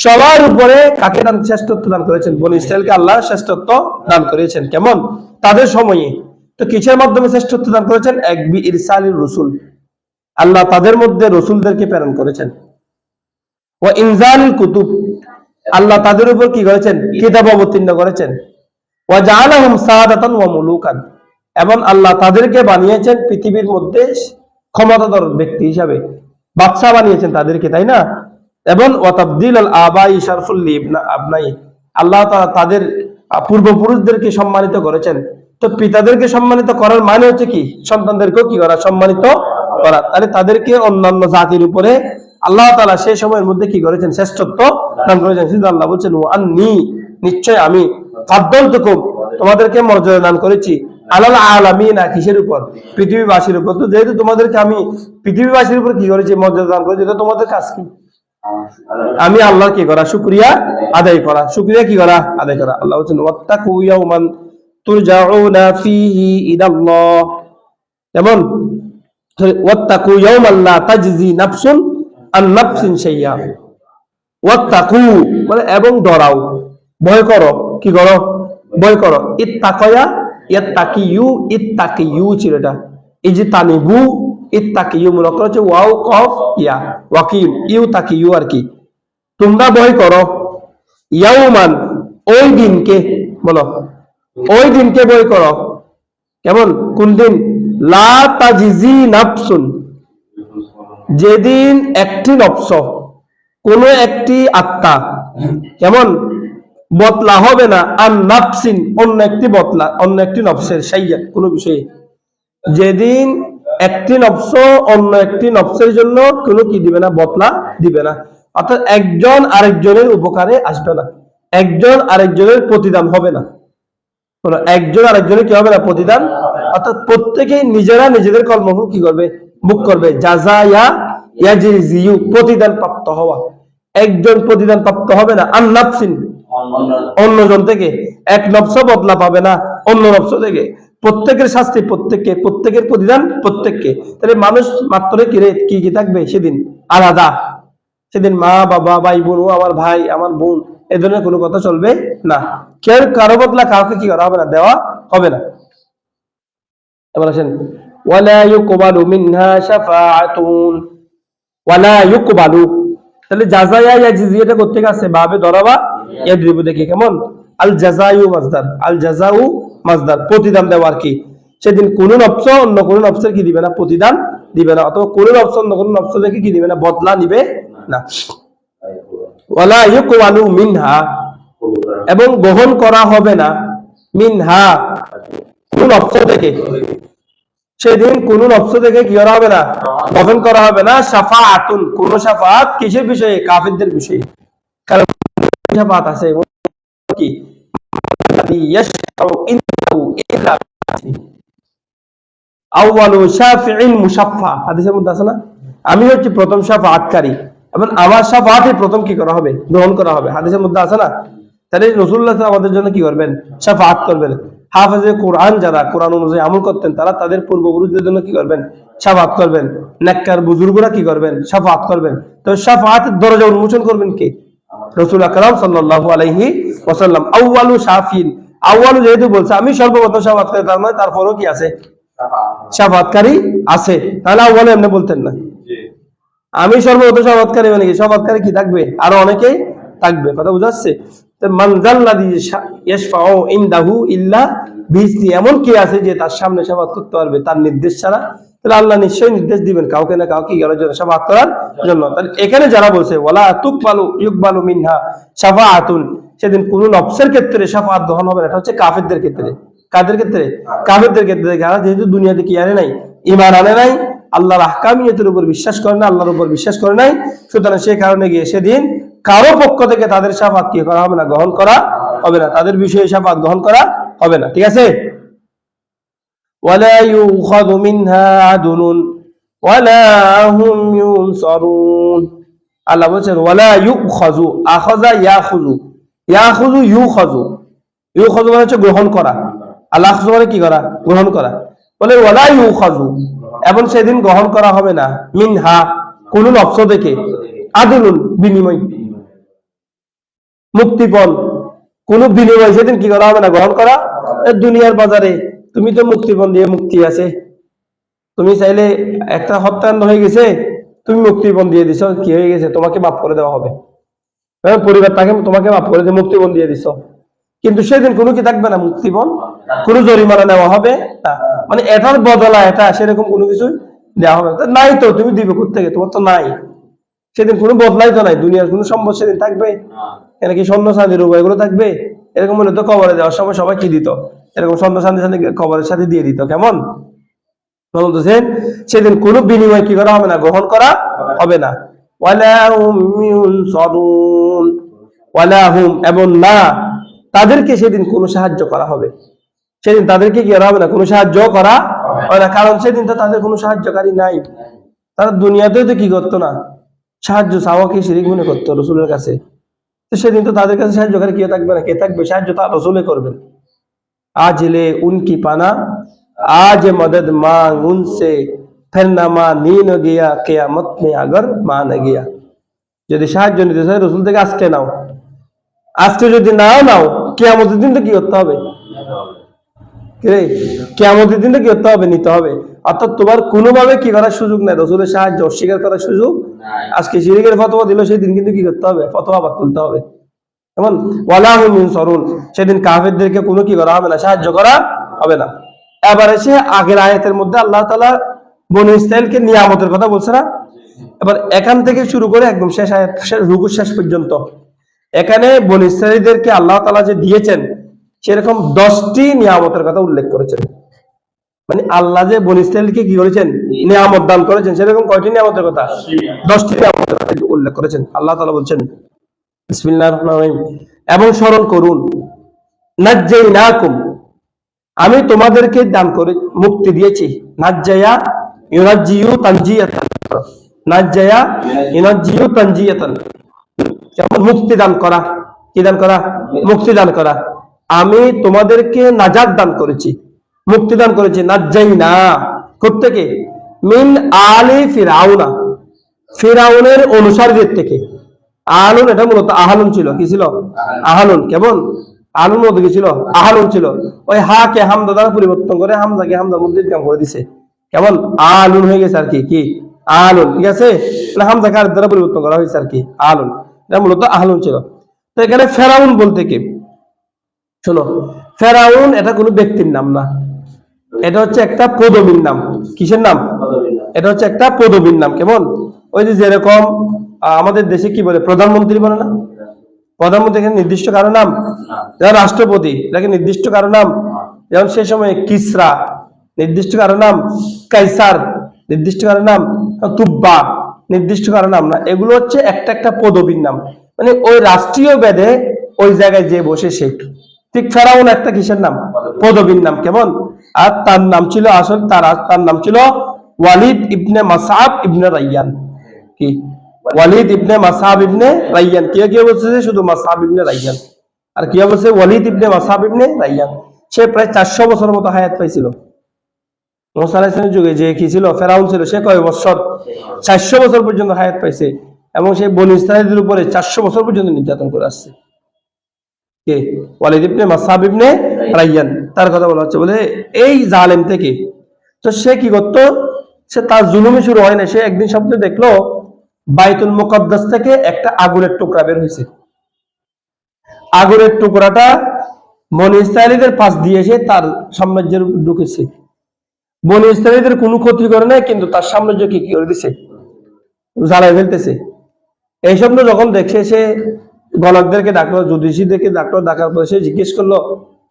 সবার উপরে কাকে দান? শ্রেষ্ঠত্ব দান করেছেন। বনী ইসরাইলকে আল্লাহ শ্রেষ্ঠত্ব দান করেছেন। কেমন? তাদের সময়ে। তো কিসের মাধ্যমে শ্রেষ্ঠত্ব দান করেছেন? এক বি ইরসালির রাসূল, আল্লাহ তাদের মধ্যে রাসূলদেরকে প্রেরণ করেছেন। ওয়া ইনজালিল কুতুব, আল্লাহ তাদের উপর কি করেছেন? কিতাব অবতীর্ণ করেছেন। ওয়া জাআলাহুম সাদাতান ওয়া মুলুকান, এবং আল্লাহ তাদেরকে বানিয়েছেন পৃথিবীর মধ্যে ক্ষমতাধর ব্যক্তি হিসাবে, বাদশা বানিয়েছেন তাদেরকে, তাই না? এবং ওয়া তাবদীলাল আবাই শারফুল লিবনা আবনাই, আল্লাহ তাআলা তাদের পূর্বপুরুষদেরকে সম্মানিত করেছেন। তো পিতাদেরকে সম্মানিত করার মানে হচ্ছে কি? সন্তানদেরকেও কি করা? সম্মানিত করা। তাহলে তাদেরকে অন্যান্য জাতির উপরে আল্লাহ তাআলা সেই সময়ের মধ্যে কি করেছেন? শ্রেষ্ঠত্ব দান করেছেন। সেটা আল্লাহ বলছেন ওয়া আন্নী, নিশ্চয় আমি, ফাদ্দালতুকুম, তোমাদেরকে মর্যাদা দান করেছি, আলাল আলামিনা, কিসের উপর? পৃথিবীবাসীর উপর। তো যেহেতু তোমাদেরকে আমি পৃথিবীবাসীর উপর কি করেছি? মর্যাদা দান করেছি, তো তোমাদের কাজ কি? আমি আল্লাহর কি করা? শুকরিয়া আদায় করা। শুকরিয়া কি করা? আদায় করা। আল্লাহ বলছেন ওয়াত্তাকু ইয়াওমান তুরজাউনা ফীহি ইলাল্লাহ, যেমন ওয়াত্তাকু ইয়াওমান লা তাজজি নাফসুন আন নাফসিন শাইয়্যা। ওয়াত্তাকু মানে এবং ডরাও, ভয় করো। কি করো? ভয় করো। ইত্তাকায়া ইয়াত্তাকিয়ু, ইত্তাকিয়ু ছিল এটা। ইজতানিবু, ইত্তাকিয়ু মূলক হচ্ছে wow cough yeah, Wakil you তাকিয়ু আর কি। তোমরা ভয় করো, ইয়াউমান, ওই দিনকে, বলো ওই দিনকে ভয় করো। কেমন? কোন দিন? লা তাজিজি নাফসুন, যেদিন একটি নফস, কোন একটি আত্মা, কেমন? বদলা হবে না, আন নাফসিন, অন্য একটি বদলা, অন্য একটি নফসের, শাইয়্যা, কোন বিষয়ে। যেদিন একটি নফস অন্য একটি নফসের জন্য কোনো কি দিবে না? বদলা দিবে না। অর্থাৎ একজন আরেকজনের উপকারে আসবে না, একজন আরেকজনের প্রতিদান হবে না। একজন আরেকজনের কি হবে না? প্রতিদান। অর্থাৎ প্রত্যেকেই নিজেরা নিজেদের কর্মফল কি করবে? ভোগ করবে। জাযায়া ইয়াজিজিউ, প্রতিদান প্রাপ্ত হওয়া। একজন প্রতিদান প্রাপ্ত হবে না, আন নাফসিন, অন্যজন থেকে। এক নফস বদলা পাবে না অন্য নফস থেকে। প্রত্যেকের শাস্তি প্রত্যেককে, প্রত্যেকের প্রতিদান প্রত্যেককে। তাহলে মানুষ মাত্র কি কি থাকবে সেদিন? আলাদা। সেদিন মা বাবা, ভাই বোন, ও আমার ভাই, আমার বোন, এ ধরনের কোনো কথা চলবে না। কেউ কারো বদলা কাউকে কি করা হবে না? দেওয়া হবে না। এবার আসেন, ওয়ালা ইউকবালু মিনহা শাফাআতুন, ওয়ালা ইউকবালু, তাহলে জাযায়া ইয়াজিজি এটা করতে গেছে বাবে ধরাবা ইয়াদরিবু, দেখি কেমন? আল জাযাউ মাসদার, আল জাযাউ মাসদার, প্রতিদান দেওয়ার কি। সেদিন কোন নফস অন্য কোন নফসের কি দিবে না? প্রতিদান দিবে না। অথবা কোন নফস অন্য কোন নফস দেখে কি দিবে না? বদলা নিবে না। ওয়ালা ইউকবালু মিনহা, এবং গ্রহণ করা হবে না, মিনহা, কোন নফস থেকে। সেদিন কোন নফস থেকে কি করা হবে না? গ্রহণ করা হবে না। শাফাআতুন, কোন শাফাআত, কিসের বিষয়ে? কাফিরদের বিষয়ে। কারণ শাফাআত আছে কি? ইয়াশফাউ ইনদাহু ইল্লা আউয়ালু শাফিঈন মুশাফফা, হাদিসের মধ্যে আছে না? আমি হচ্ছে প্রথম শাফাআতকারী এবং আমার শাফাআতই প্রথম কি করা হবে, গ্রহণ করা হবে। হাদিসের মধ্যে আছে না, তাহলে রাসূলুল্লাহ আমাদের জন্য কি করবেন, শাফাআত করবেন। হাফেজে কোরআন যারা কোরআন অনুযায়ী আমল করতেন তারা তাদের পূর্বপুরুষদের জন্য কি করবেন, শাফাআত করবেন। নেককার বুজুর্গরা কি করবেন, শাফাআত করবেন। তো শাফাআতের দরজা উন্মোচন করবেন কে, রাসূল আকরাম সাল্লাল্লাহু আলাইহি ওয়াসাল্লাম। আউয়ালু শাফিন, আউয়ালু যেহেতু বলছে আমি সর্বপ্রথম শাফাআতকারী, তার মানে তারপরও কি আছে, শাফাআতকারী আছে। তাহলে আউয়ালু এমনি বলতেন না, আমি সর্বপ্রথম শাফাআতকারী মানে কি, শাফাআতকারী কি থাকবে, আরো অনেকেই থাকবে। কথা বুঝা যাচ্ছে? মান যাল্লাযী ইয়াশফাউ ইনদাহু ইল্লা বিইজনি, এমন কি আছে যে তার সামনে শাফাআত করতে পারবে তার নির্দেশ ছাড়া? তাহলে আল্লাহ নিশ্চয়ই নির্দেশ দিবেন কাউকে না কাউকে করার জন্য, শাফাআত করার জন্য। তাহলে এখানে যারা বলছে ওয়ালা তুকবালু ইউকবালু মিনহা শাফাআতুন, সেদিন কোন নফসের ক্ষেত্রে শাফাআত গ্রহণ হবে না, এটা হচ্ছে কাফেরদের ক্ষেত্রে। কাদের ক্ষেত্রে? কাফেরদের ক্ষেত্রে। যারা যেহেতু দুনিয়াতে কি আনে নাই, ঈমান আনে নাই, আল্লাহর আহকামিয়তের উপর বিশ্বাস করে না, আল্লাহর উপর বিশ্বাস করে নাই, সুতরাং সেই কারণে গিয়ে সেদিন কারো পক্ষ থেকে তাদের শাফাআত কি করা হবে না, গ্রহণ করা হবে না, তাদের বিষয়ে শাফাআত গ্রহণ করা হবে না। ঠিক আছে? ওয়ালা ইউখাযু মিনহা আদলুন ওয়ালা হুম ইউনসারুন। আল্লাহ বলেন ওয়ালা ইউখাযু, আখাযা ইয়াখুযু, ইয়াখুযু ইউখাযু, ইউখাযু মানে হচ্ছে গ্রহণ করা, আল্লাহ আখাযু মানে কি করা, গ্রহণ করা। বলে ওয়ালা ইউখাযু, এবং সেদিন গ্রহণ করা হবে না, মিনহা কোন নফস থেকে, আদলুন বিনিময়, মুক্তিপণ, কোন বিনিময় সেদিন কি করা হবে না, গ্রহণ করা। দুনিয়ার বাজারে তুমি তো মুক্তিপণ দিয়ে মুক্তি আছে, তুমি চাইলে একটা হত্যাকাণ্ড হয়ে গেছে, তুমি মুক্তিপণ দিয়ে দিছ, কি হয়ে গেছে, তোমাকে মাফ করে দেওয়া হবে, পরিবার তাকে তোমাকে মাফ করে দিয়ে মুক্তিপণ দিয়ে দিছ। কিন্তু সেদিন কোনো কি থাকবে না, মুক্তিপণ, কোনো জরিমানা নেওয়া হবে না, মানে এটার বদলা এটা, সেরকম কোনো কিছু দেওয়া হবে নাই। তো তুমি দিবে কোত্থেকে, তোমার তো নাই। সেদিন কোনো বদলাই তো নাই, দুনিয়ার কোনো সম্পদ সেদিন থাকবে নাকি, স্বর্ণ চাঁদির রূপা এগুলো থাকবে? এরকম হলে তো কবরে দেওয়ার সময় সবাই কি দিত, এরকম স্বর্ণ চাঁদি চাঁদি কবরের সাথে দিয়ে দিত। কেমন বলতেছেন? সেদিন কোনো বিনিময় কি করা হবে না, গ্রহণ করা হবে না। ওয়ালা হুম ইউনসারুন, ওয়ালা হুম এবং না তাদেরকে সেদিন কোনো সাহায্য করা হবে, সেদিন তাদেরকে কি করা হবে না, কোনো সাহায্য করা হবে না। কারণ সেদিন তো তাদের কোনো সাহায্যকারী নাই, তারা দুনিয়াতেও তো কি করতো না, সাহায্য চাওয়াকে শিরিক মনে করতো রসুলের কাছে। তো সেদিন তো তাদের কাছে সাহায্যকারী কে থাকবে না, কে থাকবে, সাহায্য তার রসুলে করবেন। আজ লে উনকি পানা আজ মদদ মাंग उनसे फिर ना मा नीन गया कियामत में अगर मान गया। যদি সাহায্য নিতে চাই রসুল থেকে আজকে নাও, আজকে যদি নাও নাও কিয়ামতের দিন তো কি করতে হবে, কিয়ামতের দিন তো কি করতে হবে, নিতে হবে। অর্থাৎ তোমার কোনোভাবে কি করার সুযোগ নাই, রসুলের সাহায্য অস্বীকার করার সুযোগ। আজকে শিরিকের ফতোয়া দিল, সেই দিন কিন্তু কি করতে হবে, ফতোয়া আবার তুলতে হবে। যেমন ওয়ালা হুম ইউনসারুন, সেদিন কাফেরদেরকে কোনো কি করা হবে না, সাহায্য করা হবে না। এবার এসে আগের আয়াতের মধ্যে আল্লাহ তাআলা বনী ইসরাইলকে নিয়ামতের কথা বলছে না, এবার এখান থেকে শুরু করে একদম শেষ আয়াত, রুকু শেষ পর্যন্ত এখানে বনী ইসরাইলদেরকে আল্লাহ তাআলা যে দিয়েছেন সেরকম 10টি নিয়ামতের কথা উল্লেখ করেছেন। মানে আল্লাহ যে বনী ইসরাইলকে কি করেছেন, নিয়ামত দান করেছেন, সেরকম কয়টি নিয়ামতের কথা, 10টি নিয়ামতের কথা উল্লেখ করেছেন। আল্লাহ তাআলা বলছেন বিসমিল্লাহির রহমানির রহিম, এবং স্মরণ করুন, নাজ্জাইনাকুম, আমি তোমাদেরকে দান করে মুক্তি দিয়েছি। নাজ্জায়া ইউনাজ্জিয়ু তানজিয়াতান, নাজ্জায়া ইউনাজ্জিয়ু তানজিয়াতান, যেমন মুক্তি দান করা, কি দান করা, মুক্তি দান করা। আমি তোমাদেরকে নাজাত দান করেছি, মুক্তি দান করেছি। নাজ্জাইনা কোত্থেকে, মিন আলি ফিরাউনা, ফিরাউনের অনুসারীদের থেকে। আহালুন এটা মূলত আহালুন ছিল, কি ছিল, আহালুন। কেমন আলুন মধ্যে কি ছিল, আহালুন ছিল। ওই হা কে হামদা দ্বারা পরিবর্তন করে হামজাকে হামদার মধ্যে কাম করে দিছে, কেমন আলুন হয়ে গেছে আর কি, কি আলুন। ঠিক আছে, হামজাকে আর দ্বারা পরিবর্তন করা হয়েছে আর কি, আলুন। এটা মূলত আহলুন ছিল। তো এখানে ফেরাউন বলতে কি, শোনো, ফেরাউন এটা কোনো ব্যক্তির নাম না, এটা হচ্ছে একটা পদবীর নাম। কিসের নাম, এটা হচ্ছে একটা পদবীর নাম। কেমন ওই যে যেরকম আমাদের দেশে কি বলে, প্রধানমন্ত্রী বলে না, প্রধানমন্ত্রী এখানে নির্দিষ্ট কারো নাম, যেমন রাষ্ট্রপতি এটাকে নির্দিষ্ট কারো নাম, যেমন সে সময় কিসরা নির্দিষ্ট কারো নাম, কাইসার নির্দিষ্ট কারো নাম, তুব্বা নির্দিষ্ট কারো নাম না। এগুলো হচ্ছে একটা একটা পদবীর নাম, মানে ওই রাষ্ট্রীয় বেদে ওই জায়গায় যে বসে সে। ঠিক ফেরাউন একটা কিসের নাম, পদবীর নাম। কেমন, আর তার নাম ছিল আসল, তার নাম ছিল ওয়ালিদ ইবনে মাসআব ইবনে রাইয়ান। কি ওয়ালিদ ইবনে মাসআব ইবনে রাইয়ান। কে বলছে? শুধু মাসআব ইবনে রাইয়ান। আর কে বলছে? ওয়ালিদ ইবনে মাসআব ইবনে রাইয়ান। সে প্রায় 400 বছর মতো হায়াত পাইছিল। মুসা আলাইহিস সালামের যুগে যে কি ছিল, ফেরাউন ছিল, সে কয় বছর? 400 বছর পর্যন্ত হায়াত পাইছে, এবং সে বনী ইসরাঈলের উপরে 400 বছর পর্যন্ত নির্যাতন করে আসছে। কে? ওয়ালিদ ইবনে মাসআব ইবনে রাইয়ান। তার কথা বলা হচ্ছে, বলে এই জালেম থেকে। তো সে কি করতো? সে তার জুলুমই শুরু হয় না, সে একদিন স্বপ্নে দেখলো বাইতুল মুকাদ্দাস থেকে একটা আগুনের টুকরা বের হয়েছে। আগুনের টুকরাটা বনী ইসরাঈলীদের পাশ দিয়ে এসে তার সাম্রাজ্যের ঢুকেছে। বনী ইসরাঈলীদের কোনো ক্ষতি করে নাই, কিন্তু তার সাম্রাজ্যকে কি করে দিছে? জ্বালাই ফেলতেছে। এই স্বপ্ন যখন দেখছে, সে গণকদেরকে ডাকলো, জ্যোতিষীদেরকে ডাকলো, ডাকার পরে সে জিজ্ঞেস করলো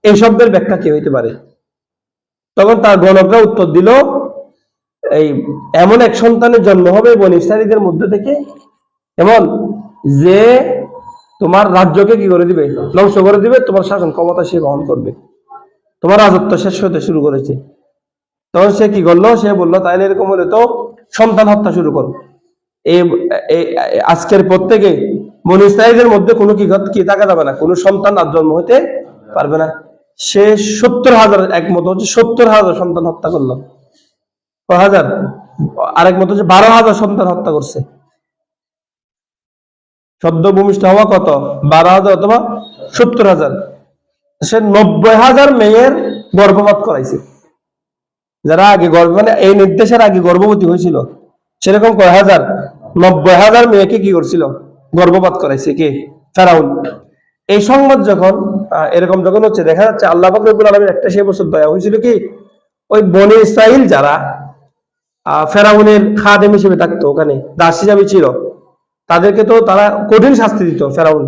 এই শব্দের ব্যাখ্যা কি হইতে পারে। তখন তার গণকরা উত্তর দিল, এই এমন এক সন্তানের জন্ম হবে বনী ইসরাঈলীদের মধ্যে থেকে, এমন যে তোমার রাজ্যকে কি করে দিবে? ধ্বংস করে দিবে, তোমার শাসন ক্ষমতা সে বহন করবে, তোমার রাজত্ব শেষ হতে শুরু করেছে। তখন সে কি করলো? সে বললো তাইলে এরকম হলে তো সন্তান হত্যা শুরু করো। এই আজকের পর থেকে বনী ইসরাঈলের মধ্যে কোনো কি থাকা যাবে না, কোনো সন্তান আর জন্ম হতে পারবে না। সে 70,000, একমত হচ্ছে 70,000 সন্তান হত্যা করলো। 1000, আরেক মত হচ্ছে 12,000 সন্তান হত্যা করছে। সদ্য ভূমিষ্ঠ হওয়া কত? 12,000 অথবা 70,000। সে 90,000 মেয়ের গর্ভপাত করাইছে। যারা আগে মানে এই নির্দেশের আগে গর্ভবতী হয়েছিল, সেরকম কয় হাজার? 90,000 মেয়েকে কি করছিল? গর্ভপাত করাইছে। কে? ফেরাউন। এই সংবাদ যখন এরকম যখন হচ্ছে, দেখা যাচ্ছে আল্লাহ পাক রব্বুল আলামিনের একটা সে বছর দয়া হয়েছিল কি, ওই বনী ইসরাঈল যারা ফেরাউনের খাদেম হিসেবে থাকতো, ওখানে দাস হিসাবে ছিল, তাদেরকে তো তারা কঠিন শাস্তি দিত। ফেরাউন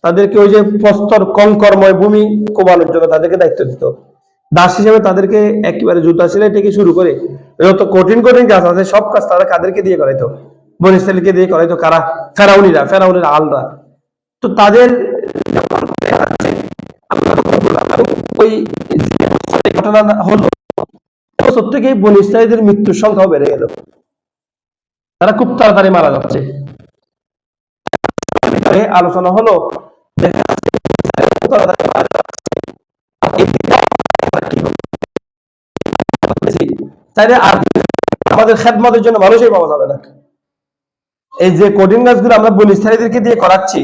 তাদেরকে ওই যে প্রস্তর কঙ্করময় ভূমি কোবানোর জন্য তাদেরকে দায়িত্ব দিত। দাস হিসেবে তাদেরকে একেবারে জুতা সেলাই থেকে শুরু করে যত কঠিন কঠিন কাজ আছে সব কাজ তারা কাদেরকে দিয়ে করাইতো? বনী ইসরাঈলকে দিয়ে করাইতো। কারা? ফেরাউনিরা, ফেরাউনের আলরা। তো তাদের ওই ঘটনা হলো, বছর থেকে বনী ইসরাঈলদের মৃত্যুর সংখ্যাও বেড়ে গেল। তারা খুব তাড়াতাড়ি মারা যাচ্ছে। আলোচনা হলো, আমাদের খেদমতের জন্য মানুষই পাওয়া যাবে না। এই যে কঠিন কাজগুলো আমরা বনী ইসরাঈলদেরকে দিয়ে করাচ্ছি,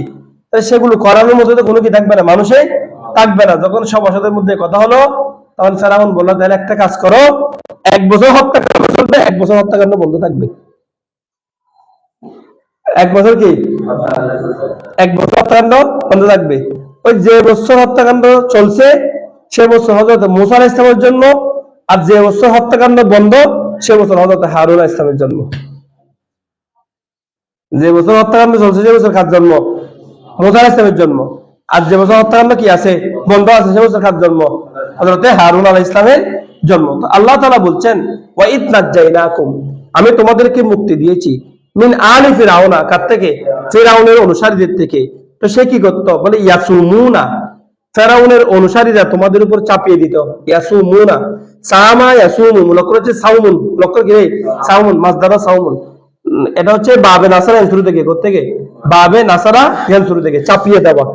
সেগুলো করানোর মধ্যে তো কোনো কি থাকবে না, মানুষই থাকবে না। যখন সভাসদের মধ্যে কথা হলো, তখন ফেরাউন বললো তাহলে একটা কাজ করো, 1 বছর হত্যাকাণ্ড চলবে, 1 বছর হত্যাকাণ্ড বন্ধ থাকবে। 1 বছর কি? 1 বছর হত্যাকাণ্ড বন্ধ থাকবে। ওই যে বছর হত্যাকাণ্ড চলছে সে বছর হযরত মূসা আলাইহিস সালামের জন্য, আর যে বছর হত্যাকাণ্ড বন্ধ সে বছর হযরত হারুন আলাইহিস সালামের জন্ম। যে বছর হত্যাকাণ্ড চলছে সে বছর কার জন্ম? মূসা আলাইহিস সালামের জন্ম। আর যে বছর হত্যাকাণ্ড কি আছে, বন্ধ আছে, সে বছর কার জন্ম? হযরত হারুন আলাইহিস সালামের জন্ম। তো আল্লাহ তাআলা বলছেন, ওয়া ইদ নাজ্জাইনাকুম, আমি তোমাদেরকে মুক্তি দিয়েছি, মিন আলি ফিরাউনা, কার থেকে? ফিরাউনের অনুসারীদের থেকে। তো সে কি করত? বলে ইয়াসুমুনা, ফেরাউনের অনুসারীরা তোমাদের উপর চাপিয়ে দিত। ইয়াসুমুনা, সামা ইয়াসুমু, লক্ষ্য হচ্ছে সাউমুন, লক্ষ্য কি? সাউমুন, মাসদারা সাউমুন। এটা হচ্ছে বাবে নাসারা শুরু থেকে, থেকে বাবে নাসারা শুরু থেকে, চাপিয়ে দেওয়া।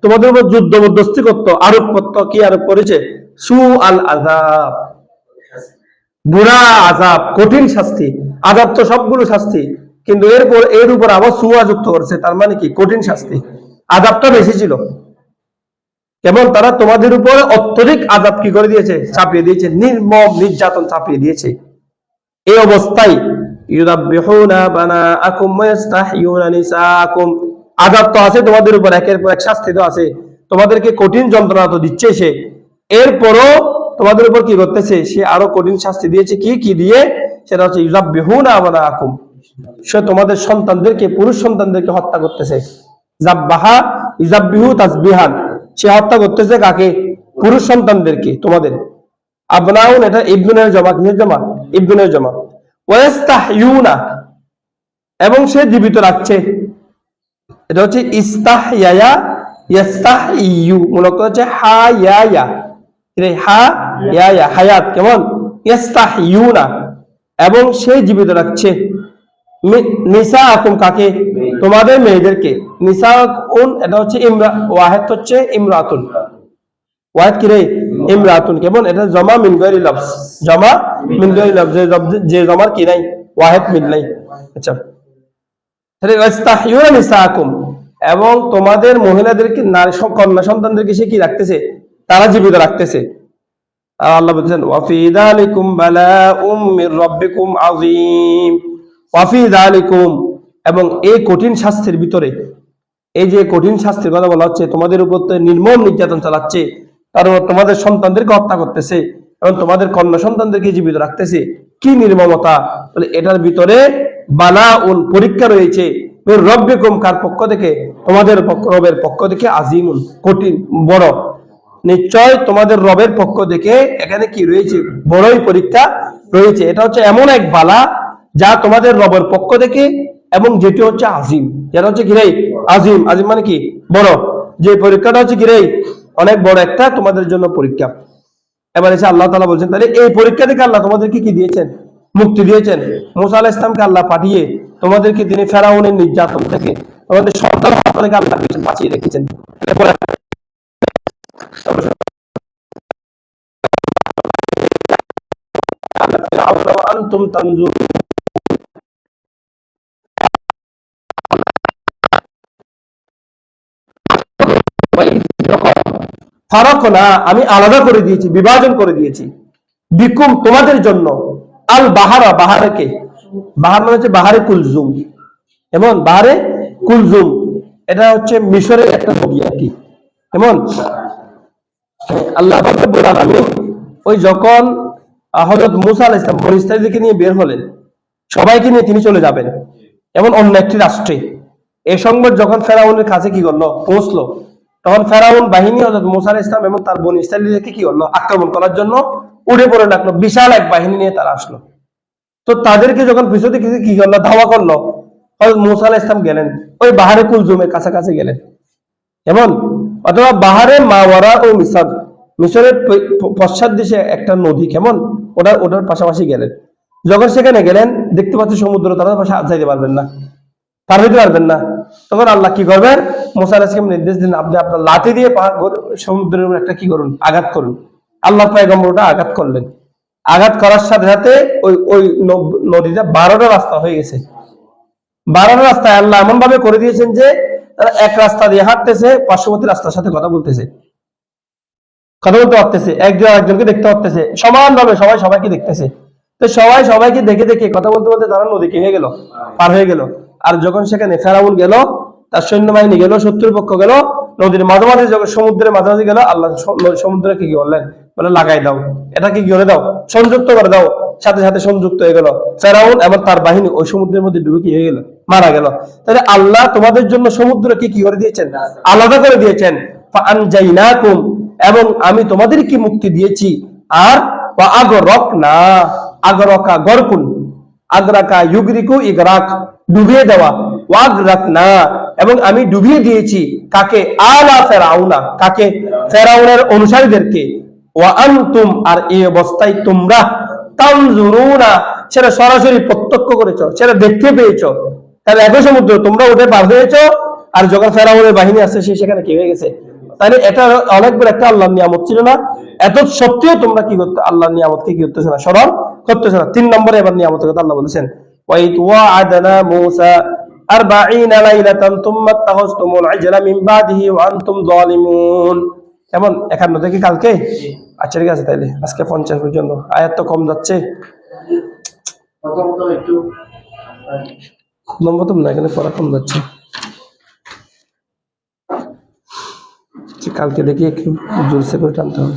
তোমাদের উপর যুদ্ধ মধ্যস্থি করতো, আরোপ করতো। কি আরোপ করেছে? সু আল আযাব, বুড়া আযাব, কঠিন শাস্তি। আযাব তো সবগুলো শাস্তি, কিন্তু এর উপর আবার সুয়া যুক্ত করেছে। তার মানে কি? কঠিন শাস্তি। আযাবটা বেশি ছিল। কেমন? তারা তোমাদের উপর অত্যধিক আযাব কি করে দিয়েছে? চাপিয়ে দিয়েছে, নির্মম নির্যাতন চাপিয়ে দিয়েছে। এই অবস্থায় ইউদাব্বিহুনা বানাআকুম ওয়া ইস্তাহইউনা নিসাআকুম, আযাব তো আছে তোমাদের উপর, একের পর এক শাস্তি তো আছে, তোমাদেরকে কঠিন যন্ত্রণা তো দিচ্ছে সে। এরপরও তোমাদের উপর কি করতেছে? সে আরো কঠিন শাস্তি দিয়েছে। কি দিয়ে? সেটা হচ্ছে ইউযাব্বিহুনা বানাআকুম, সে তোমাদের সন্তানদেরকে, পুরুষ সন্তানদেরকে হত্যা করতেছে। যাব্বাহা ইউযাব্বিহু তাসবিহান, সে হত্যা করতেছে কাকে? পুরুষ সন্তানদেরকে তোমাদের। আবনাউন, এটা ইবনুনের জমা। কিসের জমা? ইবনুনের জমা। ওয়াস্তাহইউনা, এবং সে জীবিত রাখছে। এটা হচ্ছে ইস্তাহইয়া, ইস্তাহইয়ু, মূলত হচ্ছে হায়ায়া, হা ইয়া হায়াত। কেমন? ইস্তাহইউনা, এবং সে জীবিত রাখছে। নিসাআকুম, কাকে? তোমাদের মেয়েদেরকে, নিসাউন এটা হচ্ছে ওয়াহেদ হচ্ছে ইমরাতুন, ওয়াহেদ কি রে? ইমরাতুন। কেমন? এটা জমা মিন গায়রি লফজ, জমা মিন গায়রি লফজ, যে জমার কি নাই, ওয়াহেদ মিল নাই। আচ্ছা, তাহলে ওয়াস্তাহইউনা নিসাকুম, এবং তোমাদের মহিলাদেরকে, নারী কন্যা সন্তানদেরকে সে কি রাখতেছে? তারা জীবিত রাখতেছে। আর আল্লাহ বলছেন ওয়াফি যালিকুম বালাউম মির রাব্বিকুম আযীম, ওয়াফি যালিকুম, এবং এই কঠিন শাস্তির ভিতরে, এই যে কঠিন শাস্তির কথা বলা হচ্ছে, তোমাদের উপর নির্মম নির্যাতন চালাচ্ছে, কারণ তোমাদের সন্তানদেরকে হত্যা করতেছে এবং তোমাদের কন্যা সন্তানদেরকে জীবিত রাখতেছে, কি নির্মমতা! বলে এটার ভিতরে বালাউন, পরীক্ষা রয়েছে, মির রাব্বিকুম, কার পক্ষ থেকে? তোমাদের রবের পক্ষ থেকে, আযীমুন, কঠিন, বড়। নিশ্চয় তোমাদের রবের পক্ষ থেকে এখানে কি রয়েছে? বড়ই পরীক্ষা রয়েছে। এটা হচ্ছে এমন এক বালা যা তোমাদের রবের পক্ষ থেকে, এবং যেটি হচ্ছে আজিম, যেটা হচ্ছে কিরে আজিম। আজিম মানে কি? বড়। যে পরীক্ষাটা হচ্ছে কিরে অনেক বড় একটা তোমাদের জন্য পরীক্ষা। এবার এসে আল্লাহ তাআলা বলছেন, তাহলে এই পরীক্ষা থেকে আল্লাহ তোমাদেরকে কি দিয়েছেন? মুক্তি দিয়েছেন। মুসা আলাইহিস সালামকে আল্লাহ পাঠিয়ে তোমাদেরকে তিনি ফেরাউনের নির্যাতন থেকে, তোমাদের সন্তান থেকে আল্লাহ বাঁচিয়ে রেখেছেন। আনতুম তানজুরুন, ফারাকনা, আমি আলাদা করে দিয়েছি, বিভাজন করে দিয়েছি, বিকুম, তোমাদের জন্য, আল বাহারা, বাহারকে, বাহার মানে হচ্ছে বাহারে কুলজুম, এমন বাহারে কুলজুম, এটা হচ্ছে মিশরের একটা নদী আর কি। কেমন? আল্লাহ রাব্বুল আলামিন ওই যখন হযরত মুসা আলাইহিস সালাম বনী ইসরাঈলকে নিয়ে বের হলেন, সবাইকে নিয়ে তিনি চলে যাবেন এমন অন্য একটি রাষ্ট্রে, এই সংবাদ যখন ফেরাউনের কাছে কি করলো? পৌঁছলো, তখন ফেরাউন বাহিনী হযরত মুসা আলাইহিস সালাম এবং তার বনী ইসরাঈলকে কি করলো? আক্রমণ করার জন্য উড়ে পড়ে লাগলো, বিশাল এক বাহিনী নিয়ে তারা আসলো। তো তাদেরকে যখন পিছু থেকে কি করলো? ধাওয়া করলো। হযরত মুসা আলাইহিস সালাম গেলেন ওই বাহারে কুলজুমের কাছাকাছি গেলেন, এমন, অথবা বাহারে মাওয়ারা ও মিসর, মিশরের পশ্চাৎ দিশে একটা নদী, কেমন, ওটার পাশাপাশি গেলেন। যখন সেখানে গেলেন দেখতে পাচ্ছি সমুদ্র, তারা পাশে যাইতে পারবেন না, পার হইতে পারবেন না। তখন আল্লাহ কি করবেন? মুসা আলাইহিস সালাম নির্দেশ দিন, আপনি আপনার লাঠি দিয়ে সমুদ্রের উপর একটা কি করুন? আঘাত করুন। আল্লাহ পয়গম্বর ওটা আঘাত করলেন। আঘাত করার সাথে সাথে ওই ওই নদীটা 12টা রাস্তা হয়ে গেছে। 12টা রাস্তায় আল্লাহ এমন ভাবে করে দিয়েছেন যে তারা এক রাস্তা দিয়ে হাঁটতেছে, পার্শ্ববর্তী রাস্তার সাথে কথা বলতেছে, কথা বলতে পারতেছে, একজন একজনকে দেখতে পারতেছে, সমান ভাবে সবাই সবাইকে দেখতেছে। তো সবাই সবাইকে দেখে দেখে কথা বলতে বলতে তারা নদী কি হয়ে গেল? পার হয়ে গেল। আর যখন সেখানে ফেরাউন গেল, তার সৈন্যবাহিনী গেল, শত্রুর পক্ষ গেল, নদীর মাঝামাঝি, যখন সমুদ্রের মাঝামাঝি গেল, আল্লাহ সমুদ্রে কি বললেন? বলে লাগাই দাও, এটাকে কি করে দাও? সংযুক্ত করে দাও। সাথে সাথে সংযুক্ত হয়ে গেল। ফেরাউন এবং তার বাহিনী ওই সমুদ্রের মধ্যে ডুবে কি হয়ে গেল? মারা গেল। তাহলে আল্লাহ তোমাদের জন্য সমুদ্রকে কি করে দিয়েছেন? আলাদা করে দিয়েছেন। ফাআনজাইনাকুম, এবং আমি তোমাদের কি মুক্তি দিয়েছি। আর আগরকনা, আগরকা গরকুন, আগ্রাকা ইউগরিকু ইগরাক, ডুবিয়ে দেওয়া, ওয়াগরাকনা, এবং আমি ডুবিয়ে দিয়েছি কাকে? আলা ফেরাউনা, কাকে? ফেরাউনের অনুসারীদেরকে। ওয়া আনতুম, আর এই অবস্থায় তোমরা, তানজুরুনা, সেটা সরাসরি প্রত্যক্ষ করেছো, সেটা দেখতে পেয়েছো। তাহলে একই সমুদ্র তোমরা উঠে পার হয়েছো, আর যখন ফেরাউনের বাহিনী আসছে সে সেখানে কি হয়ে গেছে। তাহলে এটা অনেক বড় একটা আল্লাহর নিয়ামত ছিল না? এত সত্ত্বেও তোমরা কি করতে? আল্লাহর নিয়ামতকে কি করতেছে না? স্মরণ করতেছে না। 3 নম্বরে এবার নিয়ামতের কথা আল্লাহ বলেছেন, ওয়াইদ ওয়া'আদনা মূসা 40 লাইলাতান তুম্মা তাখাসতুমুল আজলা মিন বাদিহি ওয়া আনতুম যালিমুন। কেমন? 51 থেকে কালকে? আচ্ছা ঠিক আছে, তাইলে আজকে 50 পর্যন্ত। আয়াত তো কম যাচ্ছে, একটু নম্বর তো না, এখানে পড়া কম যাচ্ছে। কালকে দেখি একটু জোরসে করে টানতে হবে।